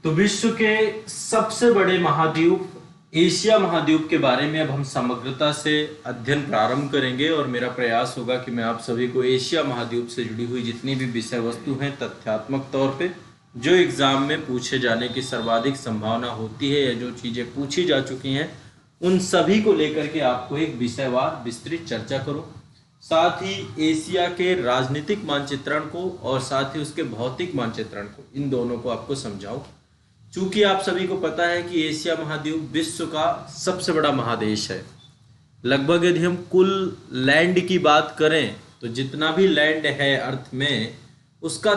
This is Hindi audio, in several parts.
तो विश्व के सबसे बड़े महाद्वीप एशिया महाद्वीप के बारे में अब हम समग्रता से अध्ययन प्रारंभ करेंगे और मेरा प्रयास होगा कि मैं आप सभी को एशिया महाद्वीप से जुड़ी हुई जितनी भी विषय वस्तु हैं तथ्यात्मक तौर पे जो एग्जाम में पूछे जाने की सर्वाधिक संभावना होती है या जो चीजें पूछी जा चुकी हैं उन सभी को लेकर के आपको एक विषयवार विस्तृत चर्चा करूं। साथ ही एशिया के राजनीतिक मानचित्रण को और साथ ही उसके भौतिक मानचित्रण को, इन दोनों को आपको समझाऊं। चूंकि आप सभी को पता है कि एशिया महाद्वीप विश्व का सबसे बड़ा महादेश है। लगभग यदि हम कुल लैंड की बात करें तो जितना भी लैंड है अर्थ में उसका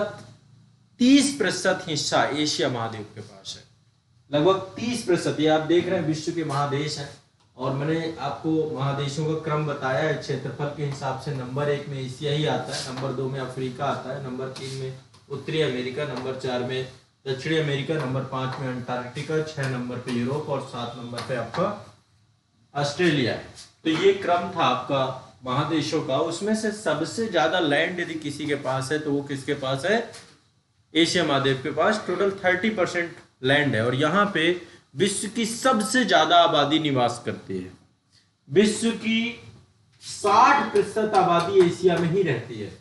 30% हिस्सा एशिया महाद्वीप के पास है। लगभग 30%। ये आप देख रहे हैं विश्व के महादेश हैं और मैंने आपको महादेशों का क्रम बताया है क्षेत्रफल के हिसाब से। नंबर 1 में एशिया ही आता है, नंबर 2 में अफ्रीका आता है, नंबर 3 में उत्तरी अमेरिका, नंबर 4 में दक्षिणी अमेरिका, नंबर 5 में अंटार्कटिका, 6 नंबर पे यूरोप और 7 नंबर पे आपका ऑस्ट्रेलिया है। तो ये क्रम था आपका महादेशों का। उसमें से सबसे ज्यादा लैंड यदि किसी के पास है तो वो किसके पास है? एशिया महाद्वीप के पास। टोटल 30% लैंड है और यहाँ पे विश्व की सबसे ज्यादा आबादी निवास करती है। विश्व की 60% आबादी एशिया में ही रहती है।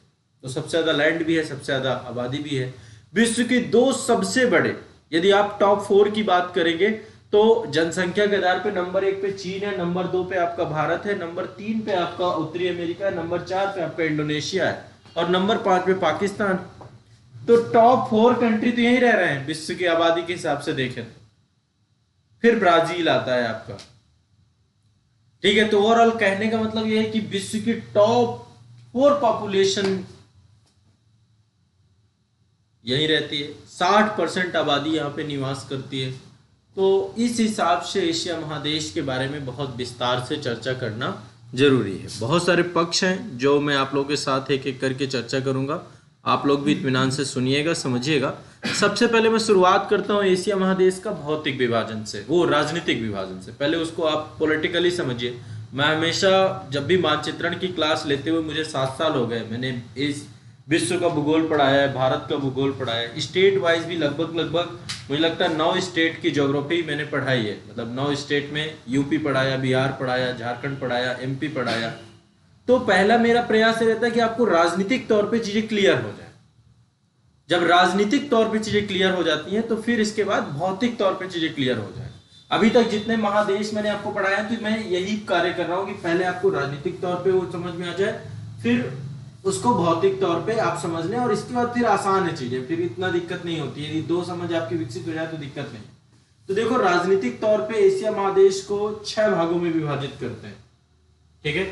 तो सबसे ज्यादा लैंड भी है, सबसे ज्यादा आबादी भी है। विश्व के 2 सबसे बड़े, यदि आप टॉप 4 की बात करेंगे तो जनसंख्या के आधार पे नंबर 1 पे चीन है, नंबर 2 पे आपका भारत है, नंबर 3 पे आपका उत्तरी अमेरिका है, नंबर 4 पे आपका इंडोनेशिया है और नंबर 5 पे पाकिस्तान। तो टॉप 4 कंट्री तो यही रह रहे हैं विश्व की आबादी के हिसाब से देखें। फिर ब्राजील आता है आपका। ठीक है, तो ओवरऑल कहने का मतलब यह है कि विश्व की टॉप 4 पॉपुलेशन यही रहती है। 60% आबादी यहाँ पे निवास करती है। तो इस हिसाब से एशिया महादेश के बारे में बहुत विस्तार से चर्चा करना जरूरी है। बहुत सारे पक्ष हैं जो मैं आप लोगों के साथ एक एक करके चर्चा करूंगा। आप लोग भी इत्मीनान से सुनिएगा, समझिएगा। सबसे पहले मैं शुरुआत करता हूँ एशिया महादेश का भौतिक विभाजन से, वो राजनीतिक विभाजन से। पहले उसको आप पॉलिटिकली समझिए। मैं हमेशा जब भी मानचित्रण की क्लास लेते हुए मुझे 7 साल हो गए, मैंने इस विश्व का भूगोल पढ़ाया है, भारत का भूगोल पढ़ाया है, स्टेट वाइज भी लगभग मुझे लगता है 9 स्टेट की ज्योग्राफी मैंने पढ़ाई है। मतलब 9 स्टेट में यूपी पढ़ाया, बिहार पढ़ाया, झारखंड पढ़ाया, एमपी पढ़ाया। तो पहला मेरा प्रयास रहता है कि आपको राजनीतिक तौर पे चीजें क्लियर हो जाए। जब राजनीतिक तौर पे चीजें क्लियर हो जाती हैं तो फिर इसके बाद भौतिक तौर पे चीजें क्लियर हो जाए। अभी तक जितने महादेश मैंने आपको पढ़ाया तो मैं यही कार्य कर रहा हूं कि पहले आपको राजनीतिक तौर पे वो समझ में आ जाए, फिर उसको भौतिक तौर पे आप समझ लें और इसके बाद फिर आसान है चीजें, फिर इतना दिक्कत नहीं होती है। यदि 2 समझ आपकी विकसित हो जाए तो दिक्कत नहीं। तो देखो, राजनीतिक तौर पे एशिया महादेश को 6 भागों में विभाजित करते हैं। ठीक है,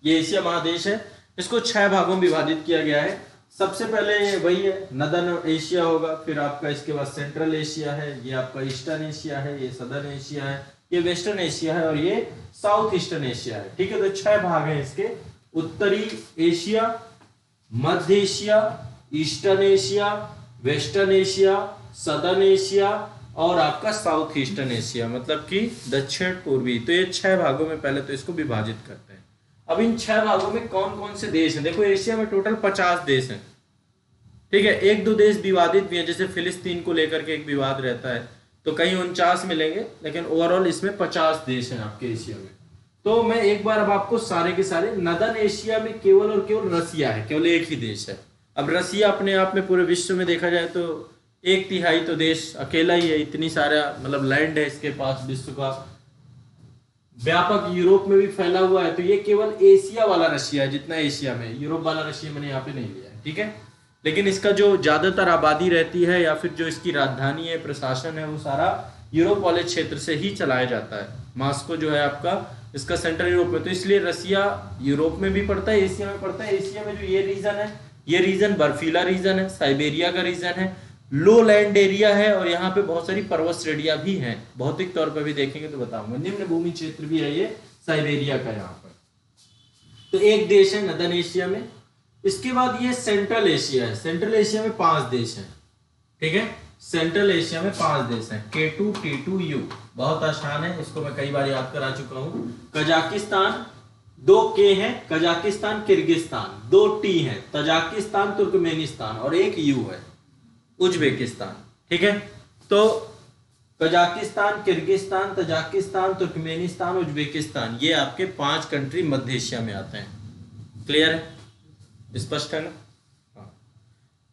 ये एशिया महादेश है, इसको 6 भागों में विभाजित किया गया है। सबसे पहले वही है नदर्न एशिया होगा, फिर आपका इसके बाद सेंट्रल एशिया है, ये आपका ईस्टर्न एशिया है, ये सदर्न एशिया है, ये वेस्टर्न एशिया है और ये साउथ ईस्टर्न एशिया है। ठीक है, तो 6 भाग हैं इसके। उत्तरी एशिया, मध्य Asia, eastern Asia, western Asia, southern Asia और आपका साउथ ईस्टर्न एशिया, मतलब कि दक्षिण पूर्वी। तो ये 6 भागों में पहले तो इसको विभाजित करते हैं। अब इन 6 भागों में कौन कौन से देश हैं? देखो, एशिया में टोटल 50 देश हैं। ठीक है, 1-2 देश विवादित भी हैं, जैसे फिलिस्तीन को लेकर के एक विवाद रहता है, तो कहीं 49 मिलेंगे, लेकिन ओवरऑल इसमें 50 देश हैं आपके एशिया में। तो मैं एक बार अब आपको सारे के सारे, नदर्न एशिया में केवल और केवल रसिया है, केवल एक ही देश है। अब रसिया अपने आप में पूरे विश्व में देखा जाए तो 1/3 तो देश अकेला ही है। इतनी सारा मतलब लैंड है इसके पास, विश्व का व्यापक यूरोप में भी फैला हुआ है। तो ये केवल एशिया वाला रशिया है जितना एशिया में, यूरोप वाला रशिया मैंने यहाँ पे नहीं लिया है। ठीक है, लेकिन इसका जो ज्यादातर आबादी रहती है या फिर जो इसकी राजधानी है, प्रशासन है, वो सारा यूरोप वाले क्षेत्र से ही चलाया जाता है। मॉस्को जो है आपका, इसका सेंट्रल यूरोप में, तो इसलिए रसिया यूरोप में भी पड़ता है, एशिया में पड़ता है। एशिया में जो ये रीजन है, ये रीजन बर्फीला रीजन है, साइबेरिया का रीजन है, लो लैंड एरिया है और यहाँ पे बहुत सारी पर्वत श्रेणियां भी हैं। भौतिक तौर पर भी देखेंगे तो बताऊंगा। निम्न भूमि क्षेत्र भी है ये साइबेरिया का यहाँ पर। तो एक देश है नदर्न एशिया में। इसके बाद ये सेंट्रल एशिया है। सेंट्रल एशिया में 5 देश हैं। ठीक है, सेंट्रल एशिया में 5 देश हैं। K2 T2 U, बहुत आसान है, इसको मैं कई बार याद करा चुका हूं। कजाकिस्तान, 2 K हैं, कजाकिस्तान किर्गिस्तान, 2 T हैं, तजाकिस्तान तुर्कमेनिस्तान और एक U है, उज्बेकिस्तान। ठीक है, तो Kazakhstan, Kyrgyzstan, Tajikistan, Turkmenistan, Uzbekistan, ये आपके 5 कंट्री मध्य एशिया में आते हैं। क्लियर है, स्पष्ट है ना? हाँ,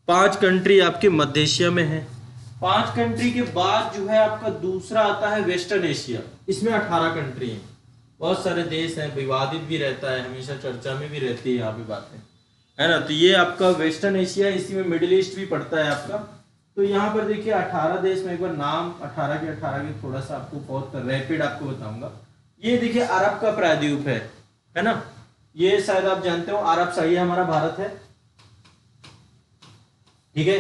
5 कंट्री आपके मध्य एशिया में है। 5 कंट्री के बाद जो है आपका दूसरा आता है वेस्टर्न एशिया, इसमें 18 कंट्री हैं। बहुत सारे देश हैं, विवादित भी रहता है, हमेशा चर्चा में भी रहती है यहाँ पे बातें, है ना? तो ये आपका वेस्टर्न एशिया, इसी में मिडिल ईस्ट भी पड़ता है आपका। तो यहाँ पर देखिए 18 देश में एक बार नाम 18 के थोड़ा सा आपको बहुत रैपिड आपको बताऊंगा। ये देखिए अरब का प्रायद्वीप है ना? ये शायद आप जानते हो अरब सही है, हमारा भारत है, ठीक है।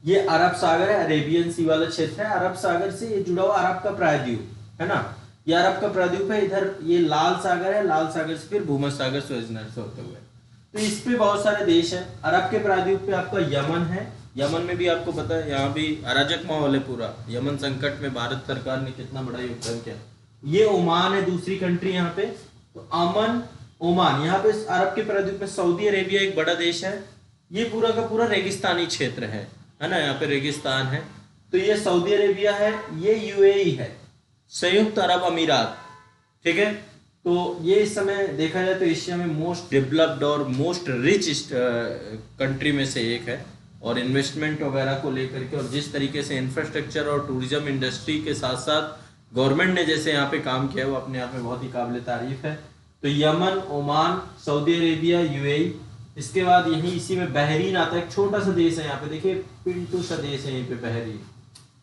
ये अरब सागर है, अरेबियन सी वाला क्षेत्र है, अरब सागर से ये जुड़ा हुआ अरब का प्रायद्वीप है ना? ये अरब का प्रायद्वीप है। इधर ये लाल सागर है, लाल सागर से फिर भूमध्य सागर सुएज नहर से होते हुए, तो इस पे बहुत सारे देश हैं। अरब के प्रायद्वीप पे आपका यमन है, यमन में भी आपको पता है यहाँ भी अराजक माहौल है पूरा। यमन संकट में भारत सरकार ने कितना बड़ा योगदान किया। ये ओमान है दूसरी कंट्री यहाँ पे, तो अमन ओमान। यहाँ पे अरब के प्रायद्वीप में सऊदी अरेबिया एक बड़ा देश है। ये पूरा का पूरा रेगिस्तानी क्षेत्र है ना? यहाँ पे रेगिस्तान है। तो ये सऊदी अरेबिया है, ये यूएई है, संयुक्त अरब अमीरात, ठीक है। तो ये इस समय देखा जाए तो एशिया में मोस्ट डेवलप्ड और मोस्ट रिच कंट्री में से एक है। और इन्वेस्टमेंट वगैरह को लेकर के और जिस तरीके से इंफ्रास्ट्रक्चर और टूरिज्म इंडस्ट्री के साथ साथ गवर्नमेंट ने जैसे यहाँ पे काम किया वो अपने आप में बहुत ही काबिल तारीफ है। तो Yemen, Oman, Saudi Arabia, UAE, इसके बाद यहीं इसी में बहरीन आता है, एक छोटा सा देश है यहाँ पे, देखिए पिंटू सा देश है यहीं पे, बहरीन,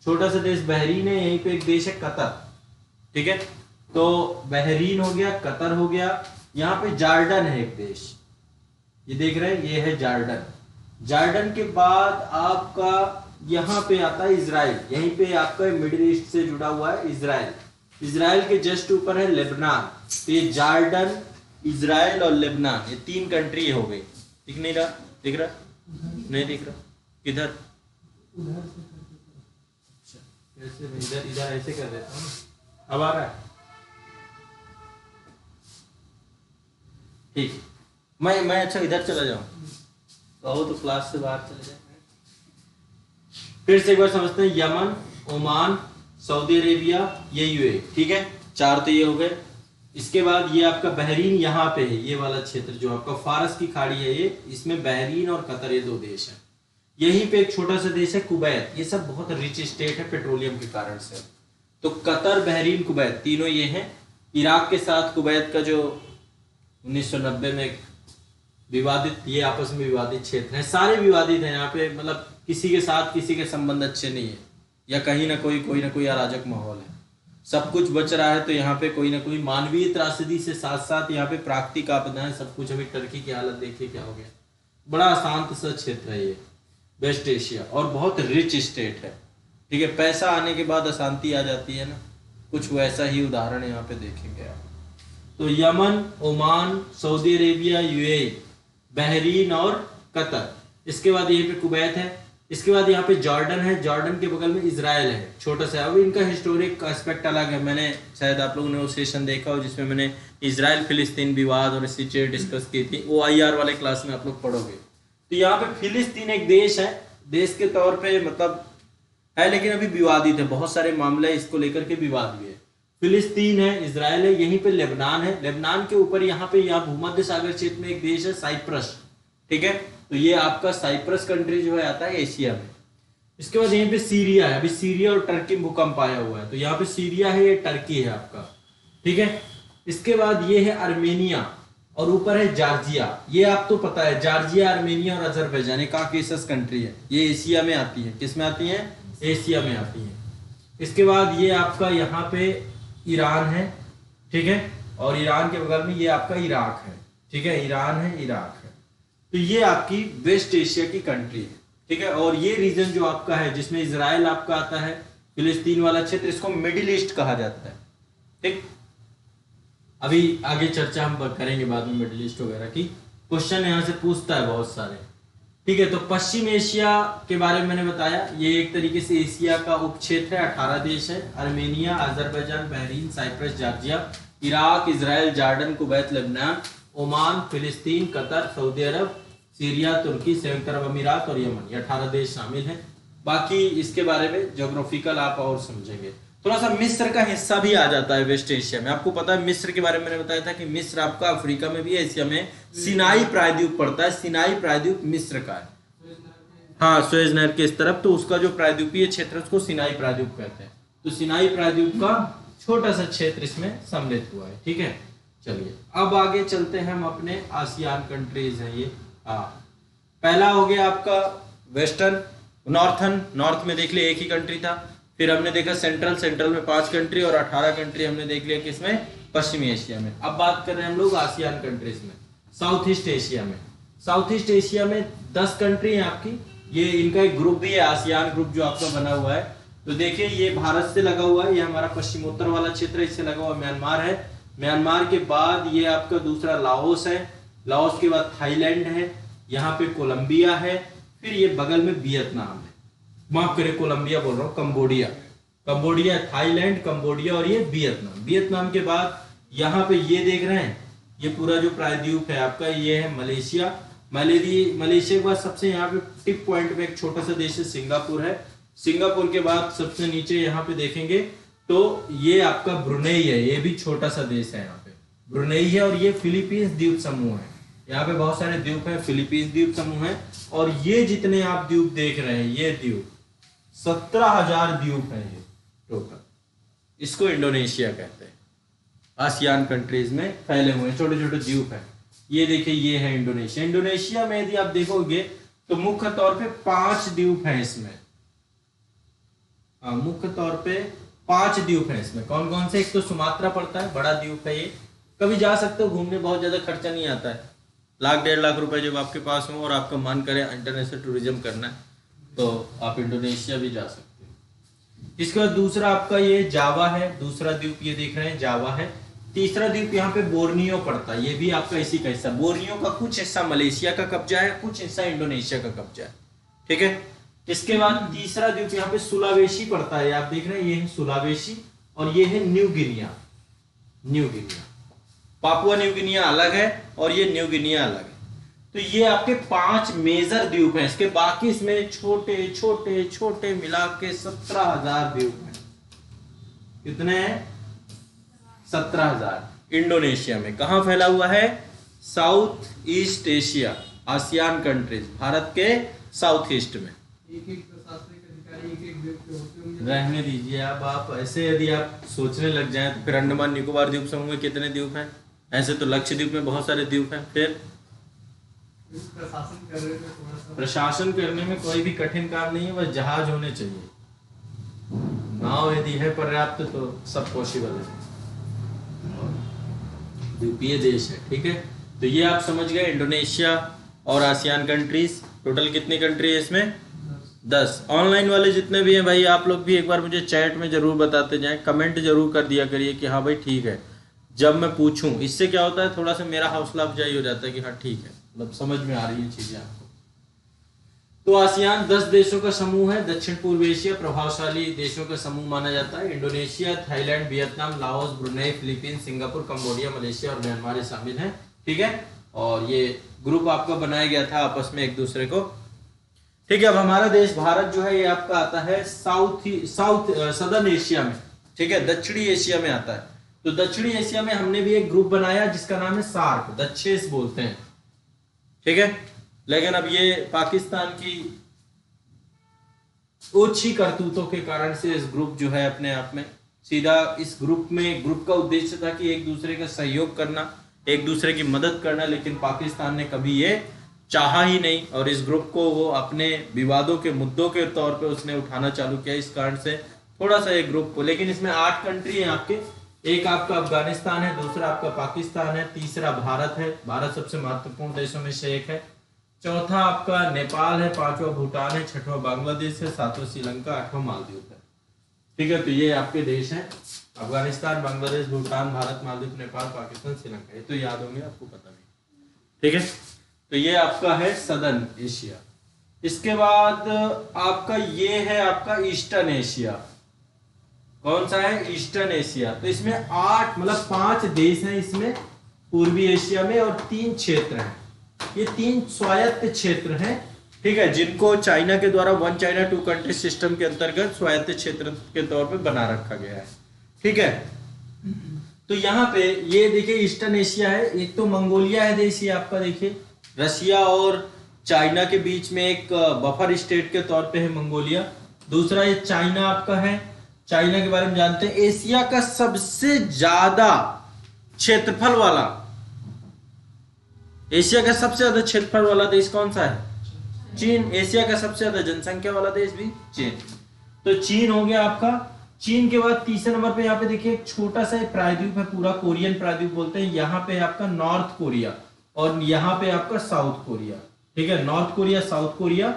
छोटा सा देश बहरीन है। यहीं पे एक देश है कतर, ठीक है। तो बहरीन हो गया, कतर हो गया, यहाँ पे जॉर्डन है एक देश, ये देख रहे हैं, ये है जॉर्डन। जॉर्डन के बाद आपका यहाँ पे आता है इजराइल, यहीं पे आपका मिडिल ईस्ट से जुड़ा हुआ है इजराइल। इजराइल के जस्ट ऊपर है लेबनान। तो ये जॉर्डन, इजराइल और लेबनान, ये 3 कंट्री हो गई। दिख नहीं रहा? दिख रहा? नहीं दिख रहा? किधर? कैसे? इधर इधर ऐसे कर देता हूँ, अब आ रहा है? ठीक, मैं अच्छा इधर चला जाऊं, कहो तो क्लास से बाहर चले जाए। फिर से एक बार समझते हैं, यमन, ओमान, सऊदी अरेबिया, ये यूएई, ठीक है। 4 तो ये हो गए। इसके बाद ये आपका बहरीन यहाँ पे है, ये वाला क्षेत्र जो आपका फारस की खाड़ी है, ये इसमें बहरीन और कतर ये 2 देश हैं। यहीं पे एक छोटा सा देश है कुवैत, ये सब बहुत रिच स्टेट है पेट्रोलियम के कारण से। तो कतर, बहरीन, कुवैत, तीनों ये हैं। इराक के साथ कुवैत का जो 1990 में विवादित, ये आपस में विवादित क्षेत्र है, सारे विवादित हैं यहाँ पे, मतलब किसी के साथ किसी के संबंध अच्छे नहीं है, या कहीं ना कोई अराजक माहौल है, सब कुछ बच रहा है। तो यहाँ पे कोई ना कोई मानवीय त्रासदी से साथ साथ यहाँ पे प्राकृतिक आपदाएं, सब कुछ। अभी टर्की की हालत देखिए क्या हो गया, बड़ा अशांत सा क्षेत्र है ये वेस्ट एशिया, और बहुत रिच स्टेट है, ठीक है। पैसा आने के बाद अशांति आ जाती है ना, कुछ वैसा ही उदाहरण यहाँ पे देखेंगे आप। तो Yemen, Oman, Saudi Arabia, UAE, Bahrain और कतर। इसके बाद यहीं पे कुवैत है। इसके बाद यहाँ पे जॉर्डन है, जॉर्डन के बगल में इजराइल है, छोटा सा। अब इनका हिस्टोरिक एस्पेक्ट अलग है, मैंने शायद आप लोगों ने वो सेशन देखा हो जिसमें मैंने इजराइल फिलिस्तीन विवाद और इसी चीज डिस्कस की थी, वो IR वाले क्लास में आप लोग पढ़ोगे। तो यहाँ पे फिलिस्तीन एक देश है, देश के तौर पे मतलब है, लेकिन अभी विवादित है, बहुत सारे मामले इसको लेकर के विवाद हुए। फिलिस्तीन है, इजराइल है, यहीं पे लेबनान है, लेबनान के ऊपर यहाँ पे यहाँ भूमध्य सागर क्षेत्र में एक देश है साइप्रस, ठीक है। तो ये आपका साइप्रस कंट्री जो है आता है एशिया में। इसके बाद यहीं पे सीरिया है, अभी सीरिया और टर्की भूकंप आया हुआ है, तो यहाँ पे सीरिया है, ये टर्की है आपका, ठीक है। इसके बाद ये है अर्मेनिया और ऊपर है जॉर्जिया, ये आप तो पता है, जॉर्जिया, अर्मेनिया और अजरबैजान, ये काकेशस कंट्री है, ये एशिया में आती है। किस में आती है? एशिया में आती है। इसके बाद ये आपका यहाँ पे ईरान है, ठीक है, और ईरान के बगल में ये आपका इराक है, ठीक है, ईरान है, इराक है। तो ये आपकी वेस्ट एशिया की कंट्री है, ठीक है। और ये रीजन जो आपका है जिसमें इजराइल आपका आता है, फिलिस्तीन वाला क्षेत्र, इसको मिडिल ईस्ट कहा जाता है, ठीक। अभी आगे चर्चा हम करेंगे बाद में मिडिल ईस्ट वगैरह की, क्वेश्चन यहाँ से पूछता है बहुत सारे, ठीक है। तो पश्चिम एशिया के बारे में मैंने बताया, ये एक तरीके से एशिया का उपक्षेत्र है, 18 देश है, Armenia, Azerbaijan, Bahrain, Cyprus, Georgia, Iraq, Israel, Jordan, Kuwait, Lebanon, Oman, Palestine, Qatar, Saudi Arabia, Syria, Turkey, संयुक्त अरब अमीरात और यमन, ये 18 देश शामिल हैं। बाकी इसके बारे में ज्योग्राफिकल आप और समझेंगे। थोड़ा सा मिस्र का हिस्सा भी आ जाता है वेस्ट एशिया में। आपको पता है मिस्र के बारे में मैंने बताया था कि मिस्र आपका अफ्रीका में भी है, एशिया में सिनाई प्रायद्वीप पड़ता है, सिनाई प्रायद्वीप मिस्र का है। हाँ, सुएज नहर के इस तरफ, तो उसका जो प्रायद्वीपीय क्षेत्र उसको सिनाई प्रायद्वीप कहते हैं। तो सिनाई प्रायद्वीप का छोटा सा क्षेत्र इसमें सम्मिलित हुआ है। ठीक है, चलिए अब आगे चलते हैं हम अपने आसियान कंट्रीज हैं ये। हाँ, पहला हो गया आपका वेस्टर्न, नॉर्थन, नॉर्थ में देख लिया एक ही कंट्री था। फिर हमने देखा सेंट्रल, सेंट्रल में 5 कंट्री और 18 कंट्री हमने देख लिया किसमें, पश्चिमी एशिया में। अब बात कर रहे हैं हम लोग आसियान कंट्रीज में, साउथ ईस्ट एशिया में। साउथ ईस्ट एशिया में 10 कंट्री है आपकी, ये इनका एक ग्रुप भी है, आसियान ग्रुप जो आपका बना हुआ है। तो देखिए ये भारत से लगा हुआ है, ये हमारा पश्चिमोत्तर वाला क्षेत्र, इससे लगा हुआ म्यांमार है। म्यांमार के बाद ये आपका दूसरा लाओस है, लाओस के बाद थाईलैंड है, यहाँ पे कोलंबिया है, फिर ये बगल में वियतनाम है, माफ करें कोलंबिया बोल रहा हूँ, कंबोडिया, कंबोडिया, थाईलैंड, कंबोडिया और ये वियतनाम। वियतनाम के बाद यहाँ पे ये देख रहे हैं, ये पूरा जो प्रायद्वीप है आपका, ये है मलेशिया। मलेशिया के बाद सबसे यहाँ पे टिप पॉइंट पे एक छोटा सा देश है सिंगापुर है। सिंगापुर के बाद सबसे नीचे यहाँ पे देखेंगे तो ये आपका ब्रुनेई है, ये भी छोटा सा देश है यहाँ पे, ब्रुनेई है। और ये फिलीपींस द्वीप समूह है, यहाँ पे बहुत सारे द्वीप है, फिलीपींस द्वीप समूह है। और ये जितने आप द्वीप देख रहे हैं, ये द्वीप 17,000 द्वीप है ये टोटल, इसको इंडोनेशिया कहते हैं। आसियान कंट्रीज में फैले हुए छोटे छोटे द्वीप है। ये देखिए ये है इंडोनेशिया। इंडोनेशिया में यदि आप देखोगे तो मुख्य तौर पे 5 द्वीप है इसमें, मुख्य तौर पे 5 द्वीप है इसमें। कौन कौन से, एक तो सुमात्रा पड़ता है, बड़ा द्वीप है ये, कभी जा सकते हो घूमने, बहुत ज्यादा खर्चा नहीं आता है, 1-1.5 लाख रुपए जब आपके पास हो और आपका मन करे इंटरनेशनल टूरिज्म करना है तो आप इंडोनेशिया भी जा सकते हो। इसके बाद दूसरा आपका ये जावा है, दूसरा द्वीप ये देख रहे हैं जावा है। तीसरा द्वीप यहाँ पे बोर्नियो पड़ता है, ये भी आपका इसी का हिस्सा। बोर्नियो का कुछ हिस्सा मलेशिया का कब्जा है, कुछ हिस्सा इंडोनेशिया का कब्जा है। ठीक है, इसके बाद तीसरा द्वीप यहाँ पे सुलावेशी पड़ता है, आप देख रहे हैं ये है सुलावेशी, और ये है new Guinea. New Guinea, Papua new Guinea अलग है और ये न्यू गिनिया अलग है। तो ये आपके 5 मेजर द्वीप हैं, इसके बाकी इसमें छोटे छोटे छोटे मिला के 17,000 द्वीप हैं। कितने हैं? 17,000। इंडोनेशिया में कहां फैला हुआ है? South east Asia, ASEAN countries, Bharat के साउथ ईस्ट में। एक प्रशासनिक अधिकारी एक द्वीप पे होते होंगे। रहने दीजिए आप ऐसे यदि आप सोचने लग जाएं तो फिर अंडमान निकोबार द्वीप समूह में कितने द्वीप हैं? ऐसे तो लक्षद्वीप में बहुत सारे द्वीप हैं। फिर प्रशासन करने में कोई भी कठिन काम नहीं है, बस जहाज होने चाहिए, नाव यदि है पर्याप्त तो सब पॉसिबल है। द्वीपीय देश है। ठीक है, तो ये आप समझ गए इंडोनेशिया और आसियान कंट्रीज। टोटल कितनी कंट्री है इसमें? 10। ऑनलाइन वाले जितने भी हैं भाई, आप लोग भी एक बार मुझे चैट में जरूर बताते जाएं, कमेंट जरूर कर दिया करिए कि हाँ भाई ठीक है, जब मैं पूछूं। इससे क्या होता है, थोड़ा सा मेरा हौसला अफजाई हो जाता है कि हाँ ठीक है, मतलब समझ में आ रही है चीजें आपको। तो आसियान 10 देशों का समूह है, दक्षिण पूर्व एशिया प्रभावशाली देशों का समूह माना जाता है। Indonesia, Thailand, Vietnam, Laos, Brunei, Philippines, Singapore, Cambodia, Malaysia और म्यांमार शामिल हैं। ठीक है, और ये ग्रुप आपका बनाया गया था आपस में एक दूसरे को। ठीक है, अब हमारा देश भारत जो है ये आपका आता है सदर्न एशिया में। ठीक है, दक्षिणी एशिया में आता है। तो दक्षिणी एशिया में हमने भी एक ग्रुप बनाया जिसका नाम है सार्क, दक्षेस बोलते हैं। ठीक है, लेकिन अब ये पाकिस्तान की ओछी करतूतों के कारण से इस ग्रुप जो है अपने आप में सीधा इस ग्रुप का उद्देश्य था कि एक दूसरे का सहयोग करना, एक दूसरे की मदद करना, लेकिन पाकिस्तान ने कभी ये चाहा ही नहीं और इस ग्रुप को वो अपने विवादों के मुद्दों के तौर पे उसने उठाना चालू किया। इस कारण से थोड़ा सा एक ग्रुप को, लेकिन इसमें 8 कंट्री हैं आपके, एक आपका अफगानिस्तान है, दूसरा आपका पाकिस्तान है, तीसरा भारत है, भारत सबसे महत्वपूर्ण देशों में से एक है, चौथा आपका नेपाल है, 5वां भूटान है, 6वां बांग्लादेश है, 7वां श्रीलंका, 8वां मालदीव है। ठीक है, तो ये आपके देश हैं, अफगानिस्तान, बांग्लादेश, भूटान, भारत, मालदीव, नेपाल, पाकिस्तान, श्रीलंका, ये तो याद होंगे आपको, पता भी। ठीक है, तो ये आपका है सदर्न एशिया। इसके बाद आपका ये है आपका ईस्टर्न एशिया। कौन सा है? Eastern Asia. तो इसमें 5 देश हैं इसमें पूर्वी एशिया में और 3 क्षेत्र हैं। ये 3 स्वायत्त क्षेत्र हैं। ठीक है, जिनको चाइना के द्वारा one China two country system के अंतर्गत स्वायत्त क्षेत्र के तौर पे बना रखा गया है। ठीक है, तो यहाँ पे ये देखिए ईस्टर्न एशिया है, एक तो मंगोलिया है देश ये आपका, देखिए रशिया और चाइना के बीच में एक बफर स्टेट के तौर पे है मंगोलिया। दूसरा ये चाइना आपका है, चाइना के बारे में जानते हैं, एशिया का सबसे ज्यादा क्षेत्रफल वाला, एशिया का सबसे ज्यादा क्षेत्रफल वाला देश कौन सा है? चीन। एशिया का सबसे ज्यादा जनसंख्या वाला देश भी चीन। तो चीन हो गया आपका। चीन के बाद तीसरे नंबर पे यहाँ पे देखिए एक छोटा सा प्रायद्वीप है, पूरा कोरियन प्रायद्वीप बोलते हैं। यहाँ पे आपका नॉर्थ कोरिया और यहाँ पे आपका साउथ कोरिया। ठीक है, नॉर्थ कोरिया, साउथ कोरिया।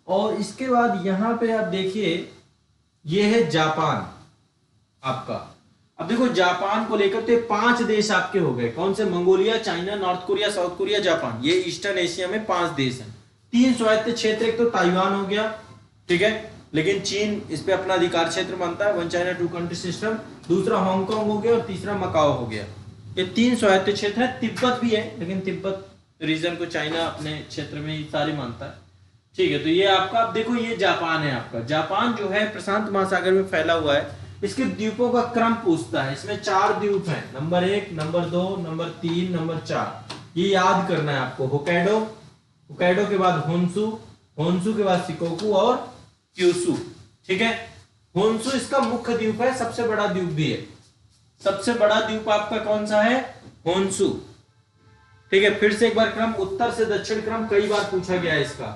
और इसके बाद यहाँ पे आप देखिए ये है जापान आपका। अब देखो जापान को लेकर तो 5 देश आपके हो गए, कौन से? Mongolia, China, north Korea, south Korea, Japan. ये ईस्टर्न एशिया में 5 देश हैं। 3 स्वायत्त क्षेत्र, एक तो ताइवान हो गया, ठीक है, लेकिन चीन इस पे अपना अधिकार क्षेत्र मानता है, one China two country system. दूसरा हांगकांग हो गया और तीसरा मकाओ हो गया। ये 3 स्वायत्त क्षेत्र है। तिब्बत भी है, लेकिन तिब्बत रीजन को चाइना अपने क्षेत्र में ही सारे मानता है। ठीक है, तो ये आपका, अब देखो ये जापान है आपका। जापान जो है प्रशांत महासागर में फैला हुआ है। इसके द्वीपों का क्रम पूछता है, इसमें 4 द्वीप हैं, नंबर 1, नंबर 2, नंबर 3, नंबर 4। ये याद करना है आपको। होक्काइडो, होक्काइडो के बाद होन्शु, होन्शु के बाद शिकोकू और क्यूशु। ठीक है, होन्शु इसका मुख्य द्वीप है, सबसे बड़ा द्वीप भी है। सबसे बड़ा द्वीप आपका कौन सा है? होन्शु। ठीक है, फिर से एक बार क्रम, उत्तर से दक्षिण क्रम कई बार पूछा गया है इसका।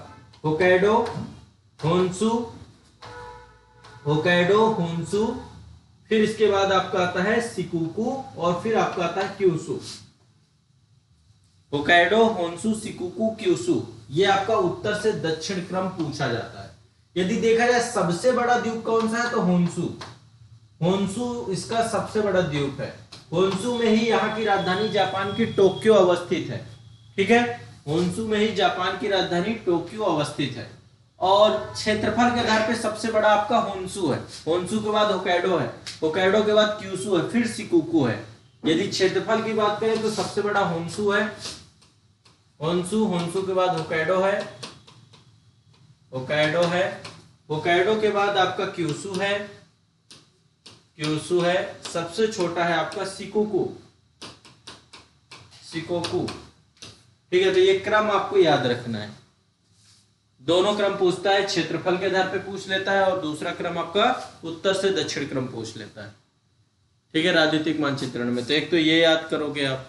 होक्काइडो, होन्शु, होक्काइडो, होन्शु, फिर इसके बाद आपका आता है शिकोकू और फिर आपका आता है Kyushu. Hokkaido, Honshu, Shikoku, Kyushu, ये आपका उत्तर से दक्षिण क्रम पूछा जाता है। यदि देखा जाए सबसे बड़ा द्वीप कौन सा है तो होन्शु। होन्शु इसका सबसे बड़ा द्वीप है। होन्शु में ही यहाँ की राजधानी जापान की टोक्यो अवस्थित है। ठीक है, होन्शु में ही जापान की राजधानी टोक्यो अवस्थित है। और क्षेत्रफल के आधार पे सबसे बड़ा आपका होन्शु है। होन्शु के बाद होक्काइडो है, होक्काइडो के बाद क्यूशु है, फिर शिकोकू है। यदि क्षेत्रफल की बात करें तो सबसे बड़ा होन्शु है, होन्शु, होन्शु के बाद होक्काइडो है, होक्काइडो है, होक्काइडो के बाद आपका क्यूशु है, क्यूशु है, सबसे छोटा है आपका शिकोकू, शिकोकू। ठीक है, तो ये क्रम आपको याद रखना है। दोनों क्रम पूछता है, क्षेत्रफल के आधार पे पूछ लेता है और दूसरा क्रम आपका उत्तर से दक्षिण क्रम पूछ लेता है। ठीक है, राजनीतिक मानचित्रण में तो एक तो ये याद करोगे आप,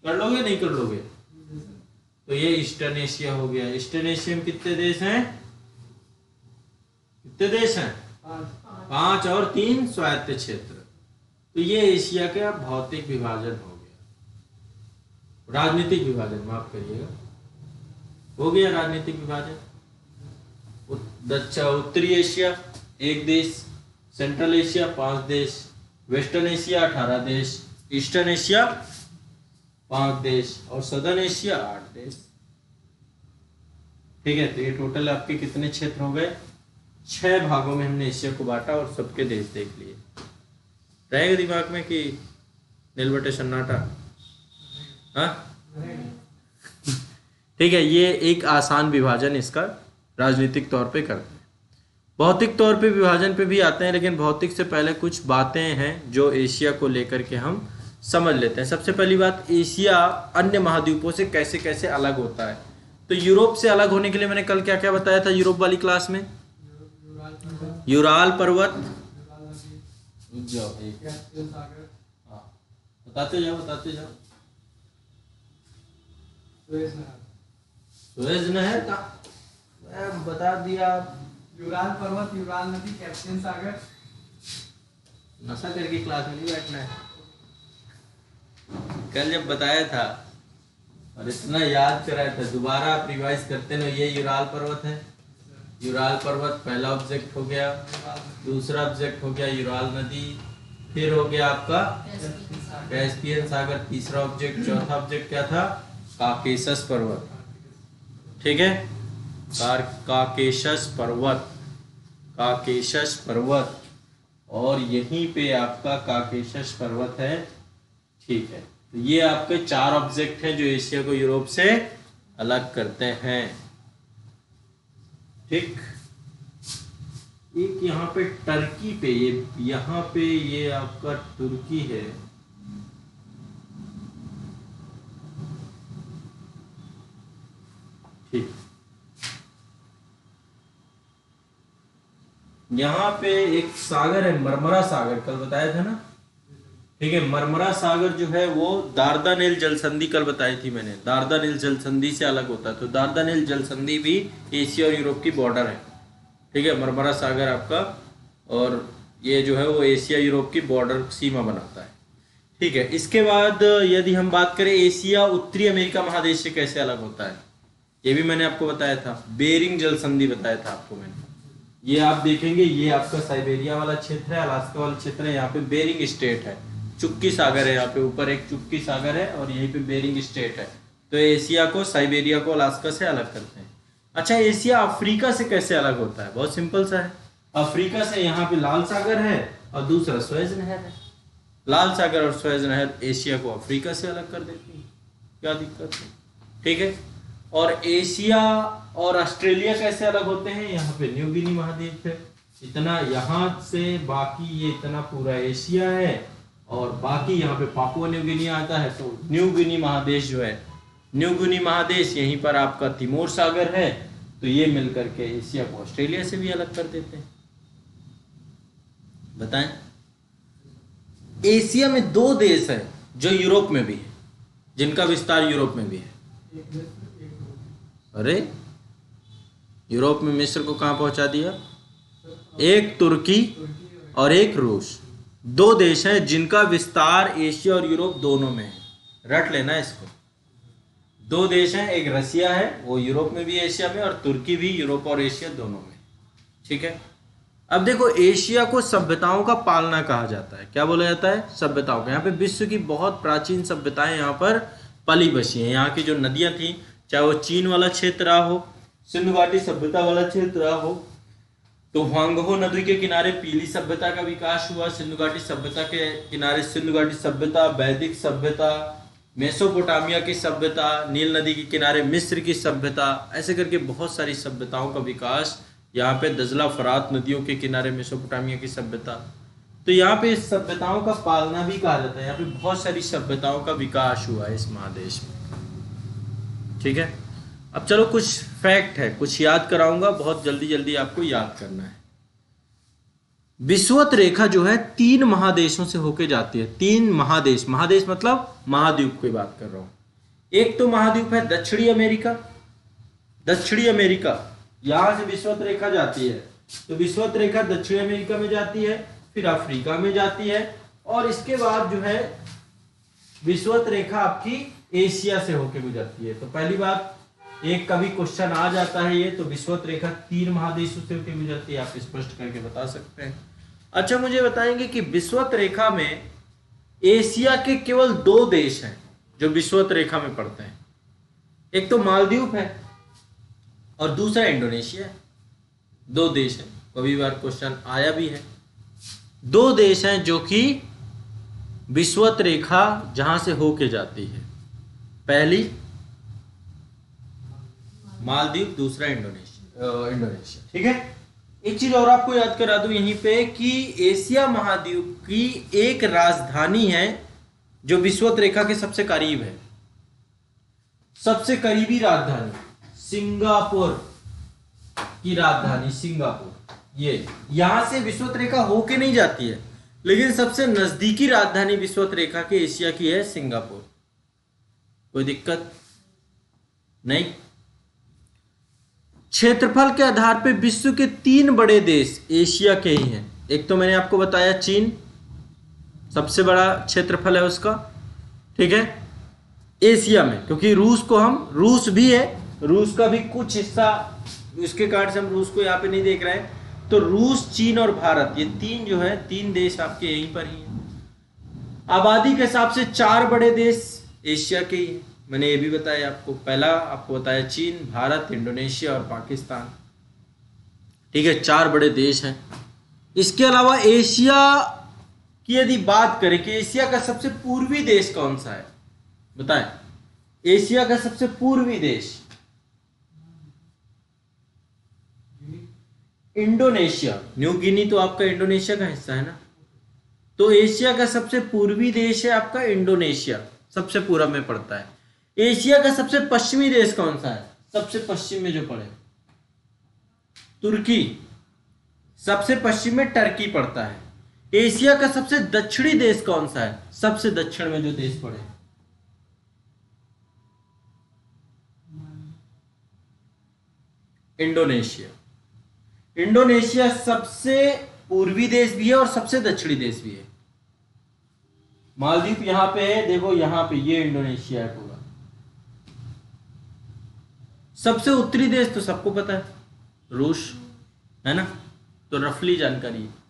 कर लोगे नहीं कर लोगे? तो ये ईस्टर्न एशिया हो गया। ईस्टर्न एशिया में कितने देश हैं? कितने देश हैं? 5 और 3 स्वायत्त क्षेत्र। तो ये एशिया का भौतिक विभाजन हो गया। राजनीतिक विभाजन, माफ करिएगा, हो गया राजनीतिक विभाजन। उत्तरी एशिया 1 देश, सेंट्रल एशिया 5 देश, वेस्टर्न एशिया 18 देश, ईस्टर्न एशिया 5 देश और सदर्न एशिया 8 देश। ठीक है, तो ये टोटल आपके कितने क्षेत्र हो गए? 6 भागों में हमने एशिया को बांटा और सबके देश देख लिए। रहेगा दिमाग में कि नीलबटे सन्नाटा? हाँ, ठीक है, ये एक आसान विभाजन इसका राजनीतिक तौर पे करते हैं। भौतिक तौर पे विभाजन पे भी आते हैं, लेकिन भौतिक से पहले कुछ बातें हैं जो एशिया को लेकर के हम समझ लेते हैं। सबसे पहली बात, एशिया अन्य महाद्वीपों से कैसे कैसे अलग होता है। तो यूरोप से अलग होने के लिए मैंने कल क्या क्या बताया था यूरोप वाली क्लास में? यूराल पर्वत, बताते जाओ बताते जाओ। सुएज नहर का बता दिया। यूराल पर्वत, यूराल नदी, कैस्पियन सागर। नशा करके क्लास में नहीं बैठना है। कल जब बताया था और इतना याद कराया था, दोबारा आप रिवाइज करते ना। ये यूराल पर्वत है, यूराल पर्वत पहला ऑब्जेक्ट हो गया। दूसरा ऑब्जेक्ट हो गया यूराल नदी, फिर हो गया आपका कैस्पियन सागर तीसरा ऑब्जेक्ट। चौथा ऑब्जेक्ट क्या था? काकेशस पर्वत। ठीक है, काकेशस पर्वत, काकेशस पर्वत, और यहीं पे आपका काकेशस पर्वत है। ठीक है, तो ये आपके 4 ऑब्जेक्ट हैं जो एशिया को यूरोप से अलग करते हैं। ठीक। एक यहाँ पे टर्की पे, ये यहाँ पे ये आपका तुर्की है, ठीक। यहाँ पे एक सागर है, मरमरा सागर, कल बताया था ना, ठीक है। मरमरा सागर जो है वो दार्दानेल जल संधि कल बताई थी मैंने, दार्दानेल जल संधि से अलग होता है। तो दार्दानेल जल संधि भी एशिया और यूरोप की बॉर्डर है, ठीक है। मरमरा सागर आपका, और ये जो है वो एशिया यूरोप की बॉर्डर सीमा बनाता है, ठीक है। इसके बाद यदि हम बात करें एशिया उत्तरी अमेरिका महादेश से कैसे अलग होता है, ये भी मैंने आपको बताया था, बेरिंग जल संधि बताया था आपको मैंने। ये आप देखेंगे, ये आपका साइबेरिया वाला क्षेत्र है, अलास्का वाला क्षेत्र है, यहाँ पे बेरिंग स्टेट है, चुक्की सागर है, यहाँ पे ऊपर एक चुक्की सागर है और यहीं पे बेरिंग स्टेट है। तो एशिया को, साइबेरिया को अलास्का से अलग करते हैं। अच्छा, एशिया अफ्रीका से कैसे अलग होता है? बहुत सिंपल सा है। अफ्रीका से यहाँ पे लाल सागर है और दूसरा सुएज नहर है। लाल सागर और सुएज नहर एशिया को अफ्रीका से अलग कर देती है, क्या दिक्कत है, ठीक है। और एशिया और ऑस्ट्रेलिया कैसे अलग होते हैं? यहाँ पे न्यू गिनी महाद्वीप है, इतना यहाँ से, बाकी ये इतना पूरा एशिया है और बाकी यहाँ पे पापुआ न्यू गिनी आता है। तो न्यू गिनी महादेश जो है, न्यू गिनी महादेश, यहीं पर आपका तिमोर सागर है। तो ये मिलकर के एशिया को ऑस्ट्रेलिया से भी अलग कर देते हैं। बताएं, एशिया में 2 देश है जो यूरोप में भी है, जिनका विस्तार यूरोप में भी है। अरे यूरोप में मिस्र को कहां पहुंचा दिया? एक तुर्की और एक रूस, 2 देश हैं जिनका विस्तार एशिया और यूरोप दोनों में है। रट लेना इसको। 2 देश हैं, एक रसिया है, वो यूरोप में भी एशिया में, और तुर्की भी यूरोप और एशिया दोनों में, ठीक है। अब देखो, एशिया को सभ्यताओं का पालना कहा जाता है। क्या बोला जाता है? सभ्यताओं का। यहाँ पे विश्व की बहुत प्राचीन सभ्यताएं यहाँ पर पली बसी हैं। यहाँ की जो नदियां थी, चाहे वो चीन वाला क्षेत्र रहा हो, सिंधु घाटी सभ्यता वाला क्षेत्र रहा हो, तो हुआंगहो नदी के किनारे पीली सभ्यता का विकास हुआ। सिंधु घाटी सभ्यता के किनारे सिंधु घाटी सभ्यता, वैदिक सभ्यता, मेसोपोटामिया की सभ्यता, नील नदी के किनारे मिस्र की सभ्यता, ऐसे करके बहुत सारी सभ्यताओं का विकास। यहाँ पे दजला फरात नदियों के किनारे मेसोपोटामिया की सभ्यता। तो यहाँ पे इस सभ्यताओं का पालना भी कहा जाता है। यहाँ पे बहुत सारी सभ्यताओं का विकास हुआ है इस महादेश में, ठीक है। अब चलो, कुछ फैक्ट है, कुछ याद कराऊंगा, बहुत जल्दी जल्दी आपको याद करना है। विषुवत रेखा जो है 3 महादेशों से होके जाती है। 3 महादेश, महादेश मतलब महाद्वीप की बात कर रहा हूं। एक तो महाद्वीप है दक्षिणी अमेरिका, दक्षिणी अमेरिका, यहां से विषुवत रेखा जाती है। तो विषुवत रेखा दक्षिणी अमेरिका में जाती है, फिर अफ्रीका में जाती है, और इसके बाद जो है विषुवत रेखा आपकी एशिया से होके गुजरती है। तो पहली बात, एक कभी क्वेश्चन आ जाता है ये, तो विषुवत रेखा 3 महादेशों से होकर गुजरती है, आप स्पष्ट करके बता सकते हैं। अच्छा, मुझे बताएंगे कि विषुवत रेखा में एशिया के केवल 2 देश हैं जो विषुवत रेखा में पड़ते हैं। एक तो मालदीव है और दूसरा इंडोनेशिया है। 2 देश हैं, कभी बार क्वेश्चन आया भी है। 2 देश हैं जो कि विषुवत रेखा जहां से होके जाती है, पहली मालदीव, दूसरा इंडोनेशिया, ठीक है। एक चीज और आपको याद करा दूं यहीं पे कि एशिया महाद्वीप की एक राजधानी है जो विषुवत रेखा के सबसे करीब है, सबसे करीबी राजधानी सिंगापुर की राजधानी सिंगापुर। ये यहां से विषुवत रेखा होके नहीं जाती है, लेकिन सबसे नजदीकी राजधानी विषुवत रेखा के एशिया की है सिंगापुर। कोई दिक्कत नहीं। क्षेत्रफल के आधार पे विश्व के 3 बड़े देश एशिया के ही हैं। एक तो मैंने आपको बताया चीन, सबसे बड़ा क्षेत्रफल है उसका, ठीक है, एशिया में, क्योंकि रूस भी है, रूस का भी कुछ हिस्सा, इसके कारण से हम रूस को यहाँ पे नहीं देख रहे हैं। तो रूस, चीन और भारत, ये 3 जो है 3 देश आपके यहीं पर ही हैं। आबादी के हिसाब से 4 बड़े देश एशिया के ही हैं, मैंने ये भी बताया आपको। पहला आपको बताया चीन, भारत, इंडोनेशिया और पाकिस्तान, ठीक है, 4 बड़े देश हैं। इसके अलावा एशिया की यदि बात करें कि एशिया का सबसे पूर्वी देश कौन सा है, बताएं। एशिया का सबसे पूर्वी देश इंडोनेशिया, न्यू गिनी तो आपका इंडोनेशिया का हिस्सा है ना। तो एशिया का सबसे पूर्वी देश है आपका इंडोनेशिया, सबसे पूर्व में पड़ता है। एशिया का सबसे पश्चिमी देश कौन सा है, सबसे पश्चिम में जो पड़े, तुर्की। सबसे पश्चिम में टर्की पड़ता है। एशिया का सबसे दक्षिणी देश कौन सा है, सबसे दक्षिण में जो देश पड़े, इंडोनेशिया। इंडोनेशिया सबसे पूर्वी देश भी है और सबसे दक्षिणी देश भी है। मालदीव यहां पे है, देखो यहां पे ये इंडोनेशिया है पूरा। सबसे उत्तरी देश तो सबको पता है, रूस है ना, तो रफली जानकारी है।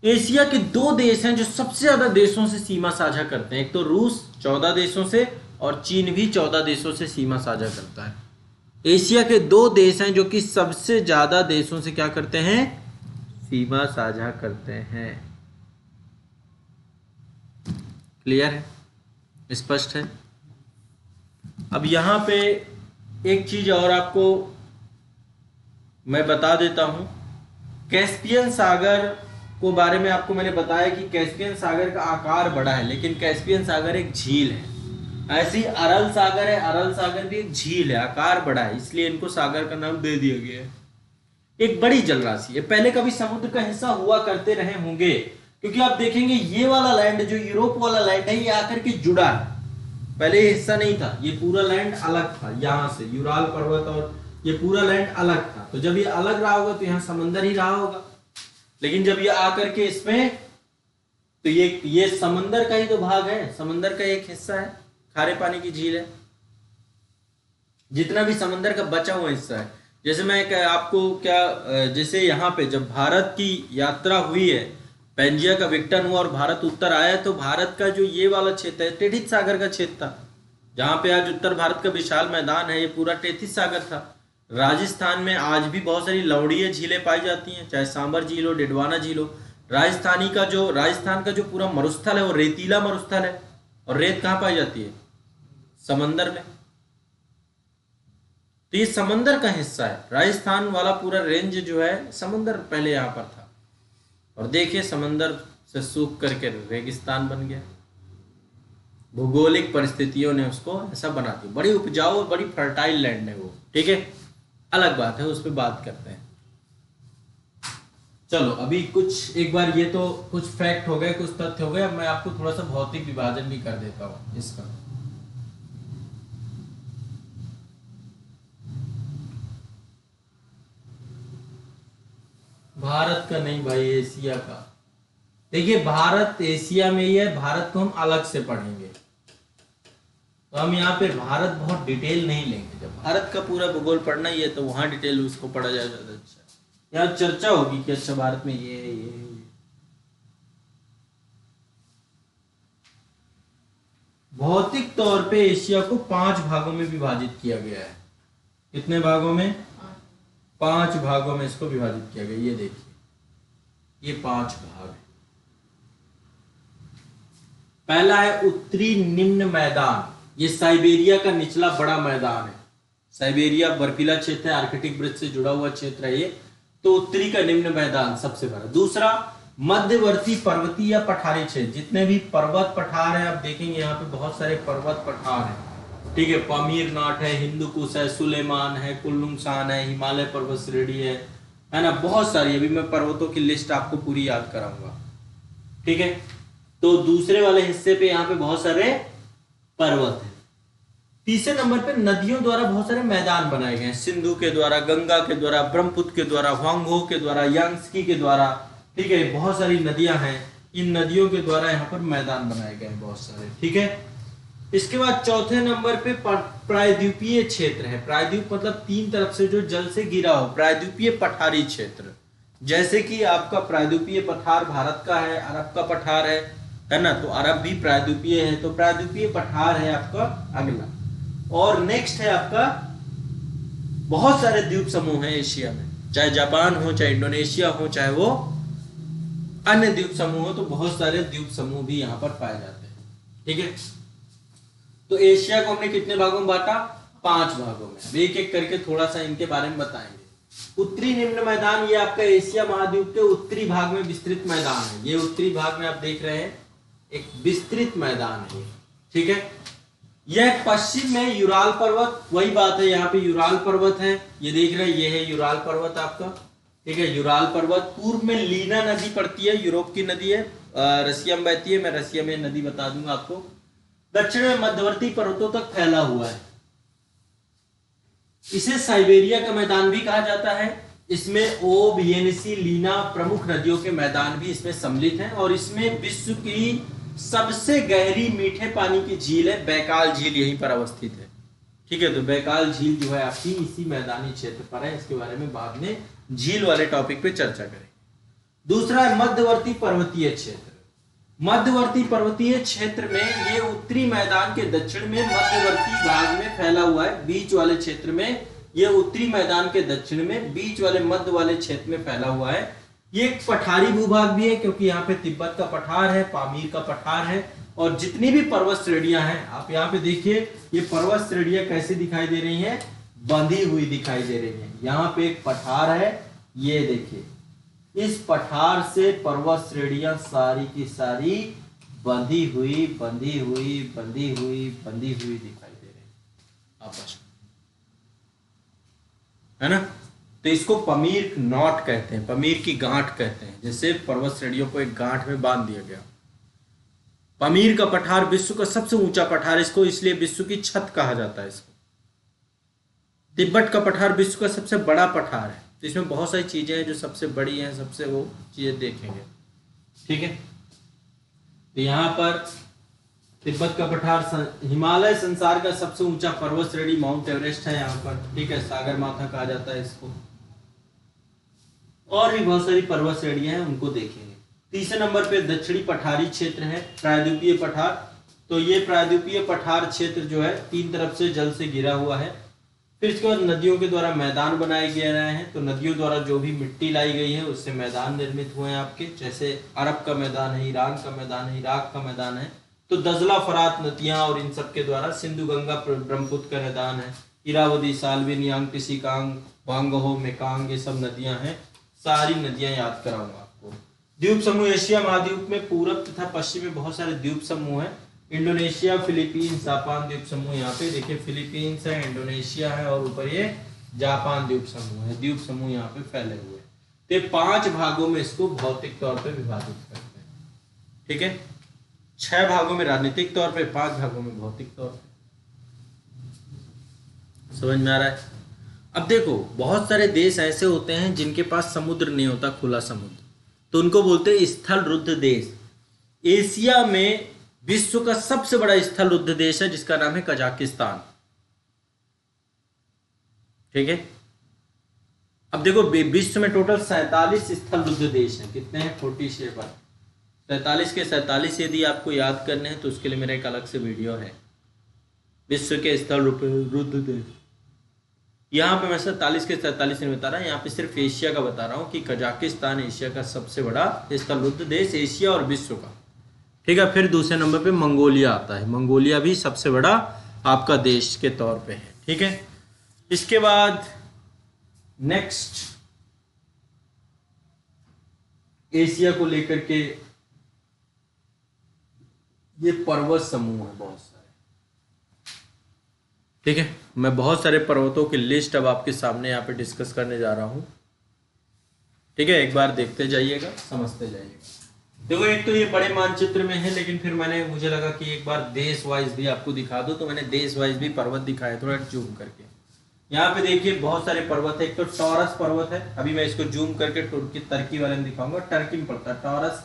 एशिया के दो देश हैं जो सबसे ज्यादा देशों से सीमा साझा करते हैं, एक तो रूस 14 देशों से और चीन भी 14 देशों से सीमा साझा करता है। एशिया के दो देश हैं जो कि सबसे ज्यादा देशों से क्या करते हैं, सीमा साझा करते हैं। क्लियर है, स्पष्ट है। अब यहां पे एक चीज और आपको मैं बता देता हूं, कैस्पियन सागर को बारे में आपको मैंने बताया कि कैस्पियन सागर का आकार बड़ा है, लेकिन कैस्पियन सागर एक झील है। ऐसी अरल सागर है, अरल सागर भी एक झील है, आकार बड़ा है, इसलिए इनको सागर का नाम दे दिया गया है। एक बड़ी जलराशि है, पहले कभी समुद्र का हिस्सा हुआ करते रहे होंगे, क्योंकि आप देखेंगे ये वाला लैंड जो यूरोप वाला लैंड है ये आकर के जुड़ा है, पहले ये हिस्सा नहीं था, ये पूरा लैंड अलग था, यहां से यूराल पर्वत और ये पूरा लैंड अलग था। तो जब ये अलग रहा होगा तो यहाँ समंदर ही रहा होगा, लेकिन जब ये आकर के इसमें, तो ये समंदर का ही तो भाग है, समंदर का एक हिस्सा है, खारे पानी की झील है। जितना भी समंदर का बचा हुआ हिस्सा है, जैसे मैं आपको क्या, जैसे यहाँ पे जब भारत की यात्रा हुई है, पेंजिया का विघटन हुआ और भारत उत्तर आया, तो भारत का जो ये वाला क्षेत्र है टेथिस सागर का क्षेत्र था, जहां पे आज उत्तर भारत का विशाल मैदान है, ये पूरा टेथिस सागर था। राजस्थान में आज भी बहुत सारी लवणीय झीलें पाई जाती हैं, चाहे सांबर झील हो, डिडवाना झील हो। राजस्थान का जो पूरा मरुस्थल है वो रेतीला मरुस्थल है, और रेत कहाँ पाई जाती है, समंदर में। तो ये समंदर का हिस्सा है, राजस्थान वाला पूरा रेंज जो है समंदर पहले यहाँ पर था, और देखिए समंदर से सूख करके रेगिस्तान बन गया। भौगोलिक परिस्थितियों ने उसको ऐसा बना दिया, बड़ी उपजाऊ और बड़ी फर्टाइल लैंड है वो, ठीक है, अलग बात है, उस पर बात करते हैं। चलो अभी कुछ एक बार ये तो कुछ फैक्ट हो गए, कुछ तथ्य हो गए, अब मैं आपको थोड़ा सा भौतिक विभाजन भी कर देता हूं इसका। भारत का नहीं भाई, एशिया का। देखिए भारत एशिया में ही है, भारत को हम अलग से पढ़ेंगे, तो हम यहाँ पे भारत बहुत डिटेल नहीं लेंगे। जब भारत का पूरा भूगोल पढ़ना ही है तो वहां डिटेल उसको पढ़ा जाए ज्यादा अच्छा। यहाँ चर्चा होगी कि अच्छा भारत में ये भौतिक तौर पे एशिया को 5 भागों में विभाजित किया गया है। कितने भागों में, 5 भागों में इसको विभाजित किया गया। ये देखिए, ये 5 भाग है। पहला है उत्तरी निम्न मैदान, ये साइबेरिया का निचला बड़ा मैदान है। साइबेरिया बर्फीला क्षेत्र है, आर्कटिक वृत्त से जुड़ा हुआ क्षेत्र है ये, तो उत्तरी का निम्न मैदान सबसे बड़ा। दूसरा मध्यवर्ती पर्वतीय या पठारी क्षेत्र, जितने भी पर्वत पठार है, आप देखेंगे यहाँ पे बहुत सारे पर्वत पठार हैं, ठीक है, पामीर नाट है, हिंदू कुश है, सुलेमान है, कुल्लुमसान है, हिमालय पर्वत श्रेणी है ना, बहुत सारी। अभी मैं पर्वतों की लिस्ट आपको पूरी याद कराऊंगा, ठीक है। तो दूसरे वाले हिस्से पे यहाँ पे बहुत सारे पर्वत है। तीसरे नंबर पे नदियों द्वारा बहुत सारे मैदान बनाए गए हैं, सिंधु के द्वारा, गंगा के द्वारा, ब्रह्मपुत्र के द्वारा, ह्वांगहो के द्वारा, यांग्त्से के द्वारा, ठीक है, बहुत सारी नदियां हैं, इन नदियों के द्वारा यहाँ पर मैदान बनाए गए हैं बहुत सारे, ठीक है। इसके बाद चौथे नंबर पे प्रायद्वीपीय क्षेत्र है। प्रायद्वीप मतलब 3 तरफ से जो जल से घिरा हो, प्रायद्वीपीय पठारी क्षेत्र। जैसे कि आपका प्रायद्वीपीय पठार भारत का है, अरब का पठार है ना, तो अरब भी प्रायद्वीपीय है, तो प्रायद्वीपीय पठार है आपका अगला। और नेक्स्ट है आपका, बहुत सारे द्वीप समूह हैं एशिया में, चाहे जापान हो, चाहे इंडोनेशिया हो, चाहे वो अन्य द्वीप समूह हो, तो बहुत सारे द्वीप समूह भी यहाँ पर पाए जाते हैं, ठीक है। तो एशिया को हमने कितने भागों में बांटा, 5 भागों में। अब एक एक करके थोड़ा सा इनके बारे में बताएंगे। उत्तरी निम्न मैदान, ये आपका एशिया महाद्वीप के उत्तरी भाग में विस्तृत मैदान है। ये उत्तरी भाग में आप देख रहे हैं एक विस्तृत मैदान है, ठीक है। यह पश्चिम में यूराल पर्वत, वही बात है, यहाँ पे यूराल पर्वत है, ये देख रहे हैं, ये है यूराल पर्वत आपका, ठीक है, यूराल पर्वत। पूर्व में लीना नदी पड़ती है, यूरोप की नदी है, रसिया में बहती है, मैं रसिया में नदी बता दूंगा आपको। दक्षिण में मध्यवर्ती पर्वतों तक फैला हुआ है। इसे साइबेरिया का मैदान भी कहा जाता है। इसमें ओब, येनिसी, लीना प्रमुख नदियों के मैदान भी इसमें सम्मिलित हैं और इसमें विश्व की सबसे गहरी मीठे पानी की झील है बैकाल झील, यहीं पर अवस्थित है, ठीक है। तो बैकाल झील जो है आपकी इसी मैदानी क्षेत्र पर है। इसके बारे में बाद में झील वाले टॉपिक पे चर्चा करेंगे। दूसरा है मध्यवर्ती पर्वतीय क्षेत्र। मध्यवर्ती पर्वतीय क्षेत्र में ये उत्तरी मैदान के दक्षिण में मध्यवर्ती भाग में फैला हुआ है। बीच वाले क्षेत्र में, ये उत्तरी मैदान के दक्षिण में बीच वाले मध्य वाले क्षेत्र में फैला हुआ है। ये एक पठारी भूभाग भी है क्योंकि यहाँ पे तिब्बत का पठार है, पामीर का पठार है और जितनी भी पर्वत श्रेणियां हैं, आप यहाँ पे देखिए ये पर्वत श्रेणियां कैसे दिखाई दे रही हैं, बंधी हुई दिखाई दे रही हैं। यहाँ पे एक पठार है, ये देखिए, इस पठार से पर्वत श्रेणियां सारी की सारी बंधी हुई दिखाई दे रही आपस में, है ना। तो इसको पमीर नॉट कहते हैं, पमीर की गांठ कहते हैं, जैसे पर्वत श्रेणियों को एक गांठ में बांध दिया गया। पमीर का पठार विश्व का सबसे ऊंचा पठार, इसको इसलिए विश्व की छत कहा जाता है इसको। तिब्बत का पठार विश्व का सबसे बड़ा पठार है। तो इसमें बहुत सारी चीजें हैं जो सबसे बड़ी हैं, सबसे वो चीजें देखेंगे, ठीक है। तो यहाँ पर तिब्बत का पठार, हिमालय संसार का सबसे ऊंचा पर्वत श्रेणी माउंट एवरेस्ट है यहाँ पर, ठीक है, सागर माथा कहा जाता है इसको। और भी बहुत सारी पर्वत श्रेणियां हैं, उनको देखेंगे। तीसरे नंबर पे दक्षिणी पठारी क्षेत्र है, प्रायद्वीपीय पठार। तो ये प्रायद्वीपीय पठार क्षेत्र जो है तीन तरफ से जल से घिरा हुआ है। फिर इसके बाद नदियों के द्वारा मैदान बनाए गए हैं। तो नदियों द्वारा जो भी मिट्टी लाई गई है उससे मैदान निर्मित हुए हैं आपके, जैसे अरब का मैदान है, ईरान का मैदान है, इराक का मैदान है। तो दजला, फरात नदियां और इन सब के द्वारा सिंधु, गंगा, ब्रह्मपुत्र का मैदान है, इरावदी, साल्वी, नियांग, टिसिकांग, वांगहो, मेकांग, ये सब नदियां हैं। सारी नदियां याद कराऊंगा आपको। द्वीप समूह, एशिया महाद्वीप में पूरब तथा पश्चिम में बहुत सारे द्वीप समूह हैं। इंडोनेशिया, फिलीपींस, जापान द्वीप समूह, यहाँ पे देखिए फिलीपींस है, इंडोनेशिया है और ऊपर ये जापान द्वीप समूह है। द्वीप समूह यहाँ पे फैले हुए हैं। तो 5 भागों में इसको भौतिक तौर पे विभाजित करते हैं, ठीक है। 6 भागों में राजनीतिक तौर पे, 5 भागों में भौतिक तौर पे। समझ में आ रहा है? अब देखो, बहुत सारे देश ऐसे होते हैं जिनके पास समुद्र नहीं होता, खुला समुद्र, तो उनको बोलते हैं स्थल रुद्ध देश। एशिया में विश्व का सबसे बड़ा स्थल रुद्ध देश है जिसका नाम है कजाकिस्तान, ठीक है। अब देखो, विश्व में टोटल 47 स्थल रुद्ध देश हैं। कितने हैं? 47। 47 के 47 यदि आपको याद करने हैं तो उसके लिए मेरा एक अलग से वीडियो है, विश्व के स्थल रुद्ध देश। यहाँ पे मैं 47 के 47 नहीं बता रहा, यहाँ पे सिर्फ एशिया का बता रहा हूँ कि कजाकिस्तान एशिया का सबसे बड़ा स्थल रुद्ध देश, एशिया और विश्व का, ठीक है। फिर दूसरे नंबर पे मंगोलिया आता है। मंगोलिया भी सबसे बड़ा आपका देश के तौर पे है, ठीक है। इसके बाद नेक्स्ट एशिया को लेकर के ये पर्वत समूह है बहुत सारे, ठीक है। मैं बहुत सारे पर्वतों की लिस्ट अब आपके सामने यहाँ पे डिस्कस करने जा रहा हूं, ठीक है। एक बार देखते जाइएगा, समझते जाइएगा। देखो, एक तो ये बड़े मानचित्र में है, लेकिन फिर मुझे लगा कि एक बार देश वाइज भी आपको दिखा दो, तो मैंने देश वाइज भी पर्वत दिखाए थोड़ा जूम करके। यहाँ पे देखिए बहुत सारे पर्वत है। एक तो टॉरस पर्वत है, अभी मैं इसको जूम करके टर्की वाले में दिखाऊंगा, टर्की में पड़ता है टॉरस।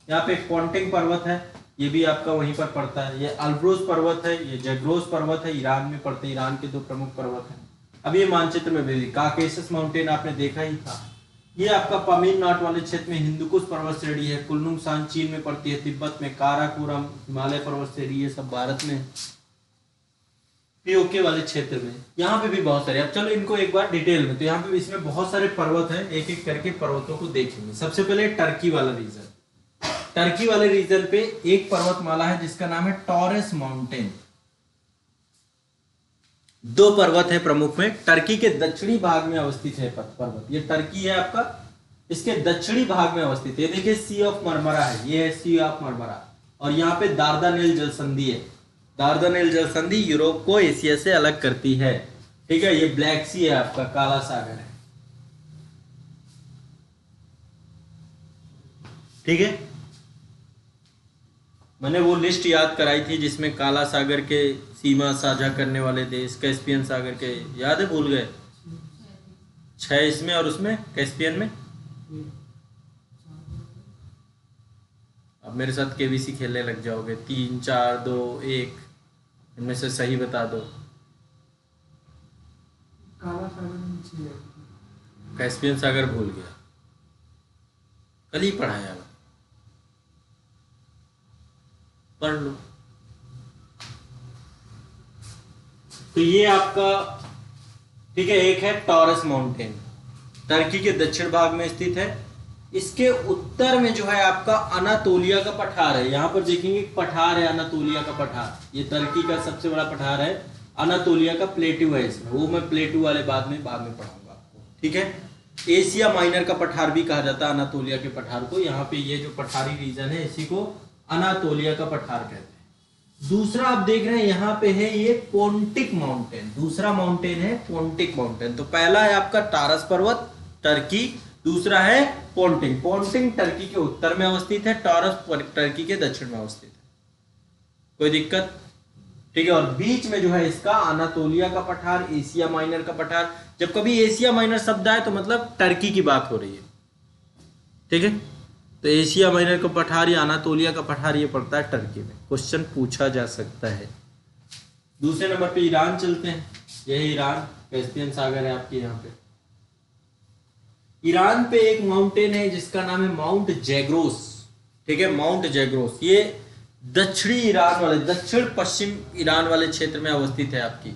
यहाँ पे पोंटिंग पर्वत है, ये भी आपका वहीं पर पड़ता है। ये अल्ब्रोस पर्वत है, ये जग्रोस पर्वत है, ईरान में पड़ते हैं, ईरान के 2 प्रमुख पर्वत हैं। अब ये मानचित्र में भी काकेशस माउंटेन आपने देखा ही था। ये आपका पामीर नाट वाले क्षेत्र में हिंदुकुश पर्वत श्रेणी है। कुल्लुम सान चीन में पड़ती है, तिब्बत में काराकोरम हिमालय पर्वत श्रेणी, ये सब भारत में। पीओके वाले क्षेत्र में यहाँ पे भी बहुत सारे। अब चलो इनको एक बार डिटेल में, तो यहाँ पे इसमें बहुत सारे पर्वत हैं, एक एक करके पर्वतों को देखेंगे। सबसे पहले टर्की वाला रीजन। टर्की वाले रीजन पे एक पर्वतमाला है जिसका नाम है टॉरस माउंटेन। दो पर्वत है प्रमुख में, टर्की के दक्षिणी भाग में अवस्थित है पर्वत। ये टर्की है आपका, इसके दक्षिणी भाग में अवस्थित है। देखिए सी ऑफ मरमरा है, ये है सी ऑफ मरमरा, और यहाँ पे दार्दानेल जल संधि है। दार्दानेल जल संधि यूरोप को एशिया से अलग करती है। ठीक है, ये ब्लैक सी है आपका, काला सागर है। ठीक है, मैंने वो लिस्ट याद कराई थी जिसमें काला सागर के सीमा साझा करने वाले देश, कैस्पियन सागर के, याद है, भूल गए? 6 इसमें और उसमें कैस्पियन में। अब मेरे साथ केबीसी खेलने लग जाओगे। 3 4 2 1, इनमें से सही बता दो। काला सागर नीचे है। कैस्पियन सागर भूल गया, कल ही पढ़ाया, पढ़ लो। तो ये आपका, ठीक है, एक है टॉरस माउंटेन, टर्की के दक्षिण भाग में स्थित है। इसके उत्तर में जो है आपका अनातोलिया का पठार है। यहां पर देखेंगे पठार है, अनातोलिया का पठार, ये टर्की का सबसे बड़ा पठार है। अनातोलिया का प्लेटू है इसमें, वो मैं प्लेटू वाले बाद में पढ़ाऊंगा आपको। ठीक है, एशिया माइनर का पठार भी कहा जाता है अनातोलिया के पठार को। यहाँ पे ये जो पठारी रीजन है इसी को अनातोलिया का पठार कहते हैं। दूसरा आप देख रहे हैं यहाँ पे है ये पोंटिक माउंटेन, दूसरा माउंटेन है पोंटिक माउंटेन। तो पहला है आपका टारस पर्वत टर्की, दूसरा है पोंटिंग। पोंटिंग टर्की के उत्तर में अवस्थित है, टॉरस टर्की के दक्षिण में अवस्थित है। कोई दिक्कत? ठीक है, और बीच में जो है इसका अनातोलिया का पठार, एशिया माइनर का पठार। जब कभी एशिया माइनर शब्द आए तो मतलब टर्की की बात हो रही है। ठीक है, तो एशिया माइनर का पठार या अनातोलिया का पठार ये पड़ता है टर्की में। क्वेश्चन पूछा जा सकता है। दूसरे नंबर पे ईरान चलते हैं। यही ईरान, कैस्पियन सागर है आपके यहाँ पे। ईरान पे एक माउंटेन है जिसका नाम है माउंट जैग्रोस। ठीक है, माउंट जैग्रोस ये दक्षिणी ईरान वाले, दक्षिण पश्चिम ईरान वाले क्षेत्र में अवस्थित है आपकी।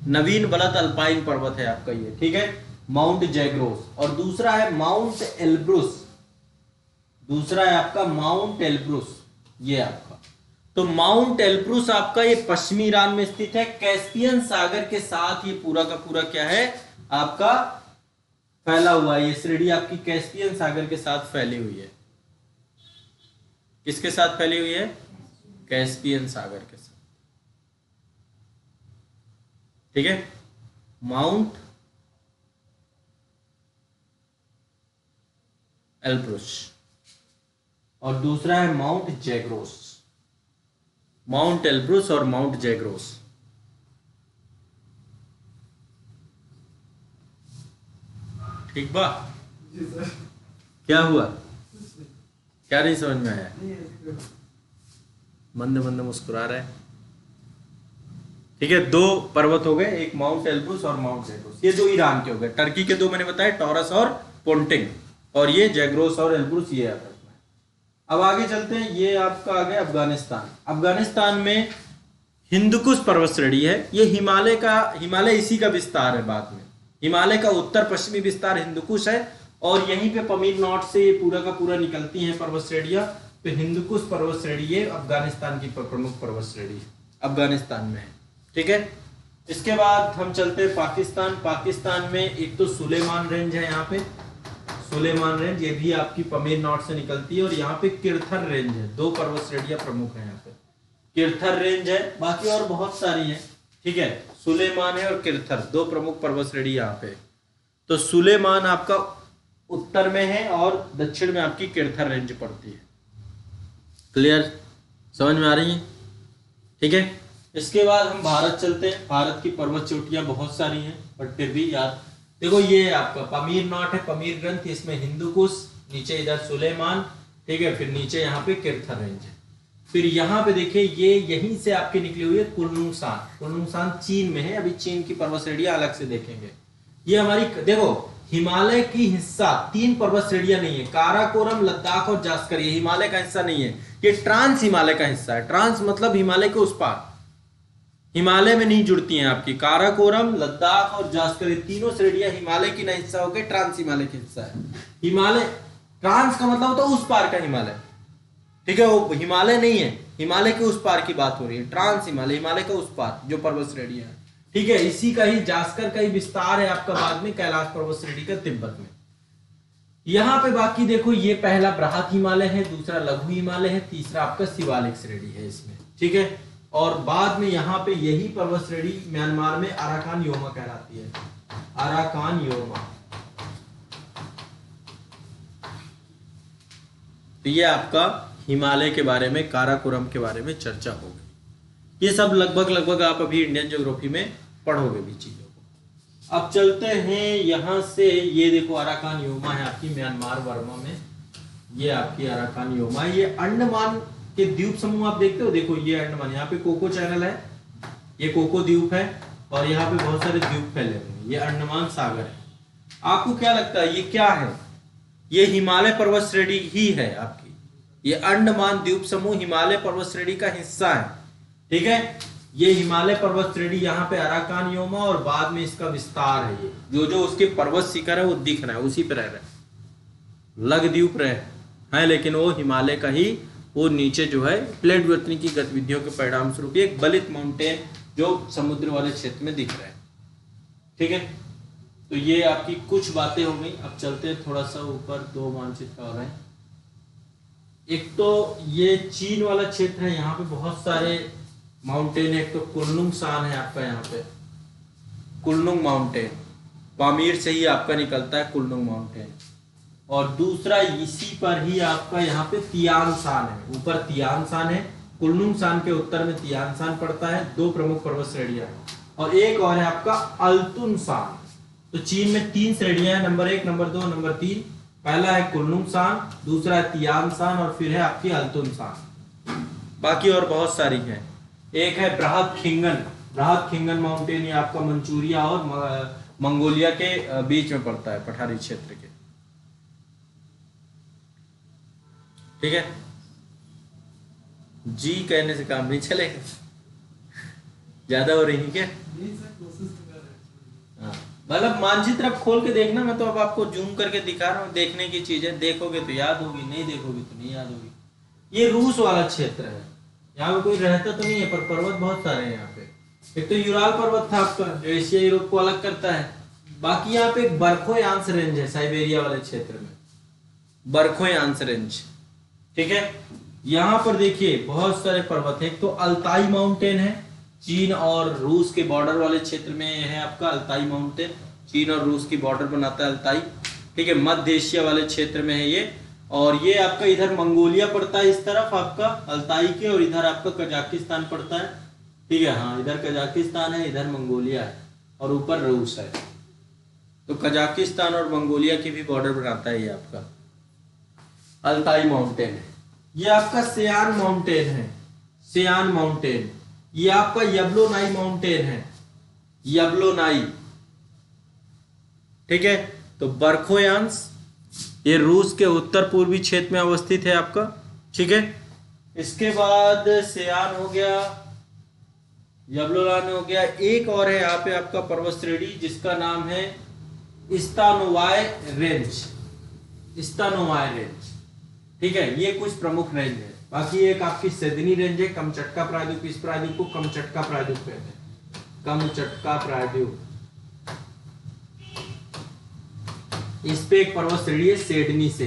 नवीन बलत अल्पाइन पर्वत है आपका ये। ठीक है, माउंट जैग्रोस। और दूसरा है माउंट एल्ब्रुस, दूसरा है आपका माउंट एल्ब्रुस, ये आपका। तो माउंट एल्ब्रुस आपका ये पश्चिमी ईरान में स्थित है। कैस्पियन सागर के साथ ये पूरा का पूरा क्या है आपका फैला हुआ है। ये श्रेणी आपकी कैस्पियन सागर के साथ फैली हुई है। किसके साथ फैली हुई है? कैस्पियन सागर के साथ। ठीक है, माउंट एल्ब्रुस और दूसरा है माउंट जैग्रोस। माउंट एल्ब्रुस और माउंट जैग्रोस। ठीक बा? जी सर। क्या हुआ? क्या नहीं समझ में आया? मंद मंद मुस्कुरा रहे। ठीक है, दो पर्वत हो गए, एक माउंट एल्ब्रुस और माउंट जैग्रोस। ये दो ईरान के हो गए। टर्की के दो मैंने बताया, टॉरस और पोंटिंग, और ये जैग्रोस और एल्ब्रुस ये आता है। अब आगे चलते हैं। ये आपका आ गया अफगानिस्तान। अफगानिस्तान में हिंदुकुश पर्वत श्रेणी है। ये हिमालय इसी का विस्तार है बाद में। हिमालय का उत्तर पश्चिमी विस्तार हिंदुकुश है, और यहीं पे पमीर नॉर्थ से ये पूरा का पूरा निकलती हैं पर्वत श्रेणियां। तो हिंदुकुश पर्वत श्रेणी ये अफगानिस्तान की प्रमुख पर्वत श्रेणी अफगानिस्तान में है। ठीक है, इसके बाद हम चलते हैं पाकिस्तान। पाकिस्तान में एक तो सुलेमान रेंज है, यहाँ पे सुलेमान रेंज, ये भी आपकी पमीर नॉर्थ से निकलती है। और यहाँ पे किरथर रेंज है। दो पर्वत श्रेणियां प्रमुख है यहाँ पे, किरथर रेंज है, बाकी और बहुत सारी है। ठीक है, सुलेमान है और किरथर, दो प्रमुख पर्वत श्रेणी यहाँ पे। तो सुलेमान आपका उत्तर में है और दक्षिण में आपकी किरथर रेंज पड़ती है। क्लियर? समझ में आ रही है? ठीक है, इसके बाद हम भारत चलते हैं। भारत की पर्वत चोटियां बहुत सारी हैं, बट फिर भी याद देखो, ये आपका पमीर नॉट है, पमीर ग्रंथ, इसमें हिंदुकुश, नीचे इधर सुलेमान। ठीक है, फिर नीचे यहाँ पे किरथर रेंज है। फिर यहाँ पे देखिए, ये यहीं से आपकी निकली हुई है कुनलुंगसान। कुनलुंगसान चीन में है। अभी चीन की पर्वत श्रेणियां अलग से देखेंगे। ये हमारी देखो हिमालय की हिस्सा, 3 पर्वत श्रेणियां नहीं है, काराकोरम, लद्दाख और जास्कर, ये हिमालय का हिस्सा नहीं है, ये ट्रांस हिमालय का हिस्सा है। ट्रांस मतलब हिमालय के उस पार, हिमालय में नहीं जुड़ती हैं आपकी। काराकोरम, लद्दाख और जास्कर, ये तीनों श्रेणियां हिमालय की ना हिस्सा होकर ट्रांस हिमालय का हिस्सा है। हिमालय ट्रांस का मतलब होता है उस पार का हिमालय। ठीक है, वो हिमालय नहीं है, हिमालय के उस पार की बात हो रही है। ट्रांस हिमालय, हिमालय का उस पार जो पर्वत श्रेणी है। ठीक है, इसी का ही जास्कर का ही विस्तार है आपका बाद में कैलाश पर्वत श्रेणी का तिब्बत में। यहाँ पे बाकी देखो, ये पहला बृहत हिमालय है, दूसरा लघु हिमालय है, तीसरा आपका शिवालिक श्रेणी है इसमें, ठीक है। और बाद में यहाँ पे यही पर्वत श्रेणी म्यांमार में अराकान योमा कहलाती है, अराकान योमा। तो ये आपका हिमालय के बारे में, काराकोरम के बारे में चर्चा हो गई। ये सब लगभग आप अभी इंडियन ज्योग्राफी में पढ़ोगे भी चीजों को। अब चलते हैं यहाँ से, ये देखो अराकान योमा है आपकी म्यांमार वर्मा में, ये आपकी अराकान योमा है। ये अंडमान के द्वीप समूह आप देखते हो, देखो ये अंडमान, यहाँ पे कोको चैनल है, ये कोको द्वीप है, और यहाँ पे बहुत सारे द्वीप फैले हुए हैं, ये अंडमान सागर है। आपको क्या लगता है ये क्या है? ये हिमालय पर्वत श्रेणी ही है आपकी, ये अंडमान द्वीप समूह हिमालय पर्वत श्रेणी का हिस्सा है, ठीक है। ये हिमालय पर्वत श्रेणी यहाँ पे अराकान योमा, और बाद में इसका विस्तार है, ये जो उसके पर्वत शिखर है वो दिख रहा है, उसी पे रह रहे हैं, लग द्वीप रहे हैं, लेकिन वो हिमालय का ही, वो नीचे जो है प्लेट विवर्तन की गतिविधियों के परिणाम स्वरूप एक बलित माउंटेन जो समुद्र वाले क्षेत्र में दिख रहा है, ठीक है। तो ये आपकी कुछ बातें हो गई। अब चलते हैं थोड़ा सा ऊपर, दो मानचित्र और हैं। एक तो ये चीन वाला क्षेत्र है, यहाँ पे बहुत सारे माउंटेन है। एक तो कुलनुंग सान है आपका, यहाँ पे कुलनुंग माउंटेन, पामीर से ही आपका निकलता है कुलनुंग माउंटेन। और दूसरा इसी पर ही आपका यहाँ पे तियान शान है, ऊपर तियान शान है, कुलनुंग शान के उत्तर में तियान शान पड़ता है। दो प्रमुख पर्वत श्रेणियां, और एक और है आपका अल्तुन शान। तो चीन में 3 श्रेणियां हैं, नंबर 1, नंबर 2, नंबर 3। पहला है कुलनुंग शान, दूसरा है तियान शान, और फिर है आपकी अल्तुन शान। बाकी और बहुत सारी हैं। एक है बृहत खिंगन माउंटेन, ये आपका मंचूरिया और मंगोलिया के बीच में पड़ता है, पठारी क्षेत्र के, ठीक है। जी कहने से काम नहीं चलेगा, ज्यादा हो रही है क्या? मतलब मानचित्र अब खोल के देखना, मैं तो अब आपको जूम करके दिखा रहा हूँ, देखने की चीजें, देखोगे तो याद होगी, नहीं देखोगे तो नहीं याद होगी। ये रूस वाला क्षेत्र है, यहाँ पे कोई रहता तो नहीं है, पर पर्वत बहुत सारे हैं यहाँ पे। एक तो यूराल पर्वत था आपका, जो एशिया यूरोप को अलग करता है। बाकी यहाँ पे एक बर्खोयांस रेंज है साइबेरिया वाले क्षेत्र में, बर्खोयांस रेंज, ठीक है। यहाँ पर देखिए बहुत सारे पर्वत है। एक तो अल्ताई माउंटेन है, चीन और रूस के बॉर्डर वाले क्षेत्र में है आपका अल्ताई माउंटेन, चीन और रूस की बॉर्डर बनाता है अल्ताई, ठीक है। मध्य एशिया वाले क्षेत्र में है ये। और ये आपका इधर मंगोलिया पड़ता है इस तरफ आपका अल्ताई के, और इधर आपका कजाकिस्तान पड़ता है, ठीक है। हाँ, इधर कजाकिस्तान है, इधर मंगोलिया है, और ऊपर रूस है। तो कजाकिस्तान और मंगोलिया की भी बॉर्डर बनाता है ये आपका अल्ताई माउंटेन है। ये आपका सियान माउंटेन है, सियान माउंटेन। ये आपका यबलोनाई माउंटेन है, यबलोनाई, ठीक है। तो बर्खोयांस ये रूस के उत्तर पूर्वी क्षेत्र में अवस्थित है आपका, ठीक है। इसके बाद सियान हो गया, यबलोनाई हो गया। एक और है यहाँ पे आपका पर्वत श्रेणी जिसका नाम है इस्तानोवाय रेंज, इस्तानोवाय रेंज, ठीक है। ये कुछ प्रमुख रेंज है। बाकी एक आपकी सिडनी रेंज है, कमचटका प्रायद्वीप, इस प्रायद्वीप को कमचटका प्रायद्वीप कहते हैं, कमचटका प्रायद्वीप। इस पे एक पर्वत श्रेणी है सिडनी से।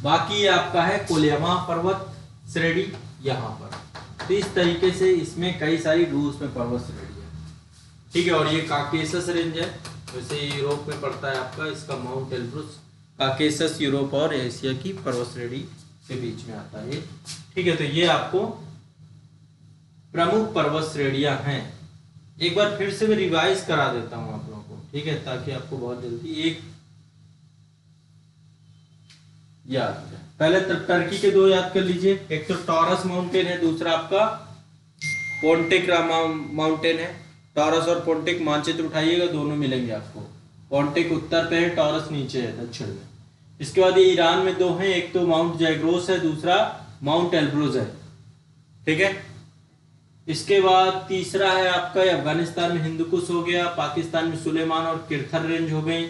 बाकी आपका है कोलियामा पर्वत श्रेणी यहाँ पर। तो इस तरीके से इसमें कई सारी रूस में पर्वत श्रेणी है, ठीक है। और ये काकेसस रेंज है, वैसे यूरोप में पड़ता है आपका, इसका माउंट एल्ब्रुस। काकेसस यूरोप और एशिया की पर्वत श्रेणी के बीच में आता है, ठीक है। तो ये आपको प्रमुख पर्वत श्रेणियां हैं। एक बार फिर से मैं रिवाइज करा देता हूं आप लोगों को, ठीक है, ताकि आपको बहुत जल्दी एक याद हो जाए। पहले तो टर्की के 2 याद कर लीजिए। एक तो टॉरस माउंटेन है, दूसरा आपका पोंटिक माउंटेन है। टॉरस और पोंटिक मानचित्र उठाइएगा, दोनों मिलेंगे आपको। पोंटिक उत्तर पे है, टॉरस नीचे है दक्षिण में। इसके बाद ये ईरान में 2 हैं, एक तो माउंट जैग्रोस है, दूसरा माउंट एल्ब्रुज है, ठीक है। इसके बाद तीसरा है आपका अफगानिस्तान में हिंदुकुश हो गया, पाकिस्तान में सुलेमान और किरथर रेंज हो गई।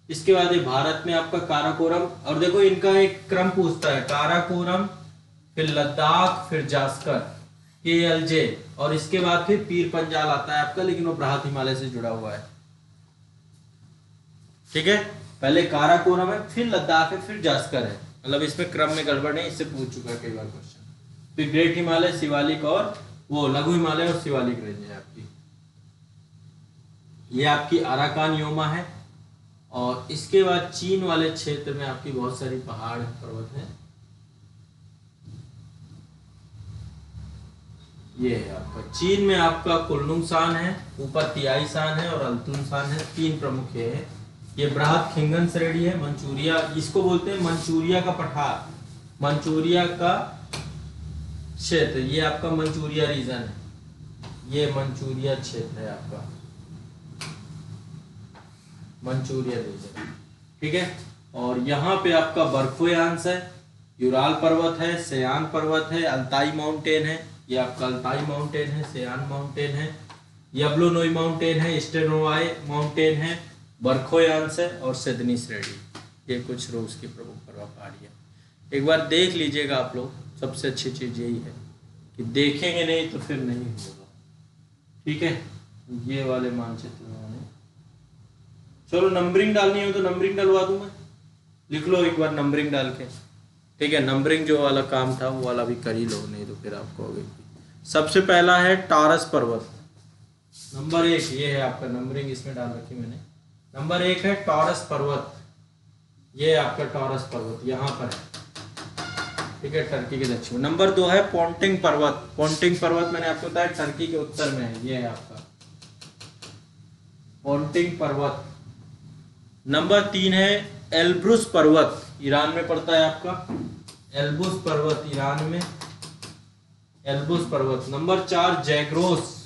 इसके बाद ये भारत में आपका काराकोरम, और देखो इनका एक क्रम पूछता है, काराकोरम, फिर लद्दाख, फिर जास्कर, KLJ, और इसके बाद फिर पीर पंजाल आता है आपका, लेकिन वो बृहत हिमालय से जुड़ा हुआ है। ठीक है, पहले काराकोरम है, फिर लद्दाख है, फिर जास्कर है, मतलब इसमें क्रम में गड़बड़ नहीं, इससे पूछ चुका है कई बार क्वेश्चन। फिर ग्रेट हिमालय, शिवालिक और वो लघु हिमालय और शिवालिक रेंज है आपकी। ये आपकी अराकान योमा है, और इसके बाद चीन वाले क्षेत्र में आपकी बहुत सारी पहाड़ पर्वत हैं। ये है आपका चीन में आपका कुलनुंगसान है, ऊपर तियाईसान है और अल्तुनसान है, तीन प्रमुख ये है। ये बृहद खिंगन श्रेणी है, मंचूरिया इसको बोलते हैं, मंचूरिया का पठार, मंचूरिया का क्षेत्र, ये आपका मंचूरिया रीजन है, ये मंचूरिया क्षेत्र है आपका, मंचूरिया रीजन। ठीक है, और यहाँ पे आपका बर्फोयांश है, यूराल पर्वत है, सयान पर्वत है, अल्ताई माउंटेन है, ये आपका अल्ताई माउंटेन है, सयान माउंटेन है, यब्लोनोई माउंटेन है, स्टेनोवाई माउंटेन है, बर्फोयांश है और सिडनी श्रेणी। ये कुछ रूस की प्रमुख पर्वत पहाड़ियाँ। एक बार देख लीजिएगा आप लोग, सबसे अच्छी चीज़ यही है कि देखेंगे नहीं तो फिर नहीं होगा। ठीक है, ये वाले मानचित्र में चलो नंबरिंग डालनी हो तो नंबरिंग डलवा दूं मैं, लिख लो एक बार नंबरिंग डाल के। ठीक है, नंबरिंग जो वाला काम था वो वाला भी कर ही लो, नहीं तो फिर आपको हो गई। सबसे पहला है टारस पर्वत, नंबर 1, ये है आपका नंबरिंग, इसमें डाल रखी मैंने। नंबर 1 है टॉरस पर्वत, ये आपका टॉरस पर्वत यहाँ पर है। ठीक है, टर्की के दक्षिण में। नंबर 2 है पोंटिंग पर्वत, पोंटिंग पर्वत मैंने आपको बताया टर्की के उत्तर में है, ये है आपका पोंटिंग पर्वत। नंबर 3 है एल्ब्रुस पर्वत, ईरान में पड़ता है आपका, एल्ब्रुस पर्वत ईरान में, एल्ब्रुस पर्वत। नंबर 4 जैग्रोस,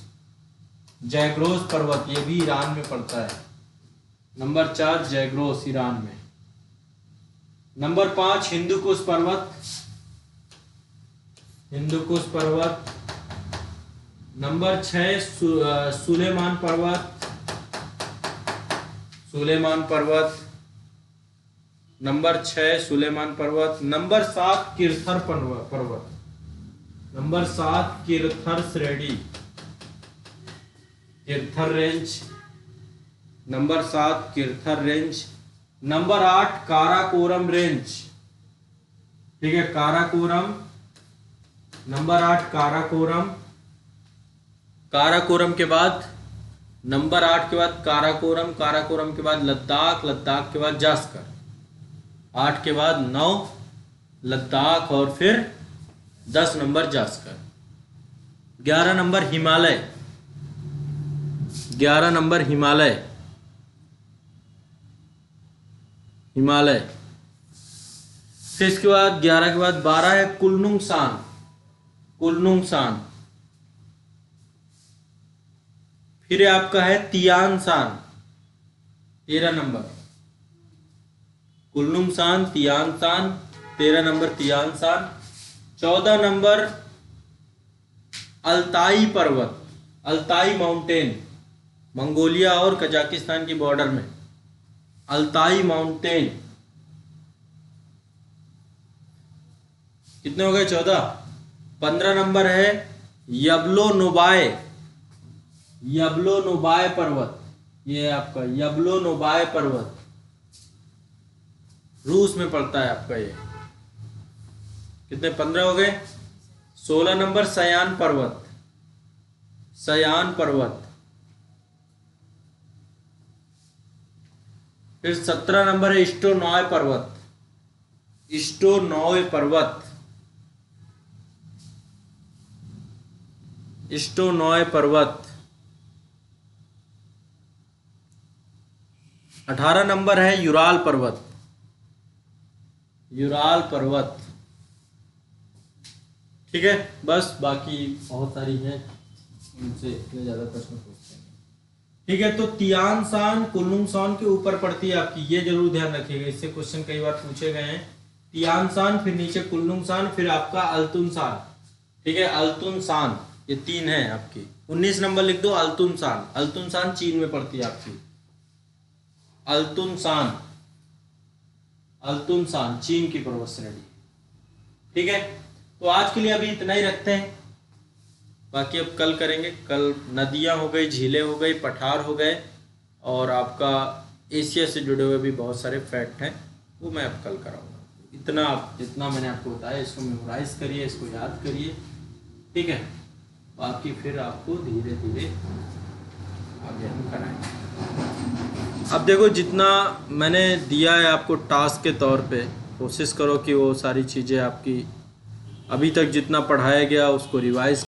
जैग्रोस पर्वत, ये भी ईरान में पड़ता है। नंबर 4 जैग्रोस ईरान में। नंबर 5 हिंदुकुश पर्वत, हिंदुकुश पर्वत। नंबर 6 सुलेमान पर्वत, सुलेमान पर्वत। नंबर 6 सुलेमान पर्वत। नंबर 7 किरथर पर्वत, नंबर 7 किरथर श्रेणी, Kirthar range, number 7 Kirthar range. Number 8 Karakoram range. ठीक है, काराकोरम, नंबर 8 काराकोरम। काराकोरम के बाद नंबर 8 के बाद काराकोरम, काराकोरम के बाद लद्दाख, लद्दाख के बाद जास्कर, 8 के बाद 9 लद्दाख और फिर 10 number Zanskar. 11 number Himalaya, 11 number Himalaya, Himalaya. फिर इसके बाद 11 के बाद 12 है कुलनुंगसान, कुलनुंगसान। फिर आपका है तियानसान, 13 नंबर कुलनुंगसान, तियानसान, 13 नंबर तियानसान। 14 नंबर अल्ताई पर्वत, अल्ताई माउंटेन, मंगोलिया और कजाकिस्तान की बॉर्डर में, अल्ताई माउंटेन। कितने हो गए? 14। 15 नंबर है यब्लोनोबाय, यब्लोनोबाय पर्वत, ये है आपका यब्लोनोबाय पर्वत, रूस में पड़ता है आपका ये। कितने? 15 हो गए। 16 नंबर सयान पर्वत, सयान पर्वत। फिर 17 नंबर है स्टोनॉय पर्वत, स्टोनॉय पर्वत, स्टोनॉय पर्वत। 18 नंबर है यूराल पर्वत, यूराल पर्वत। ठीक है, बस बाकी बहुत सारी हैं, उनसे इतने ज्यादा प्रश्न पूछते हैं। ठीक है, तो तियानसान कुलनुंगसान के ऊपर पड़ती है आपकी, ये जरूर ध्यान रखिएगा, इससे क्वेश्चन कई बार पूछे गए हैं। तियानसान, फिर नीचे कुलनुंगसान, फिर आपका अल्तुनसान। ठीक है, अल्तुनसान, ये 3 है आपकी। 19 नंबर लिख दो अल्तुनसान, अल्तुनसान चीन में पड़ती है आपकी, अल्तुनसान, अल्तुनसान चीन की पर्वत श्रेणी। ठीक है, तो आज के लिए अभी इतना ही रखते हैं। बाकी अब कल करेंगे। कल नदियाँ हो गई, झीलें हो गई, पठार हो गए, और आपका एशिया से जुड़े हुए भी बहुत सारे फैक्ट हैं, वो मैं अब कल कराऊंगा। इतना आप जितना मैंने आपको बताया इसको मेमोराइज करिए, इसको याद करिए, ठीक है। बाकी फिर आपको धीरे धीरे आगे हम कराएंगे। अब देखो जितना मैंने दिया है आपको टास्क के तौर पे, कोशिश करो कि वो सारी चीज़ें आपकी अभी तक जितना पढ़ाया गया उसको रिवाइज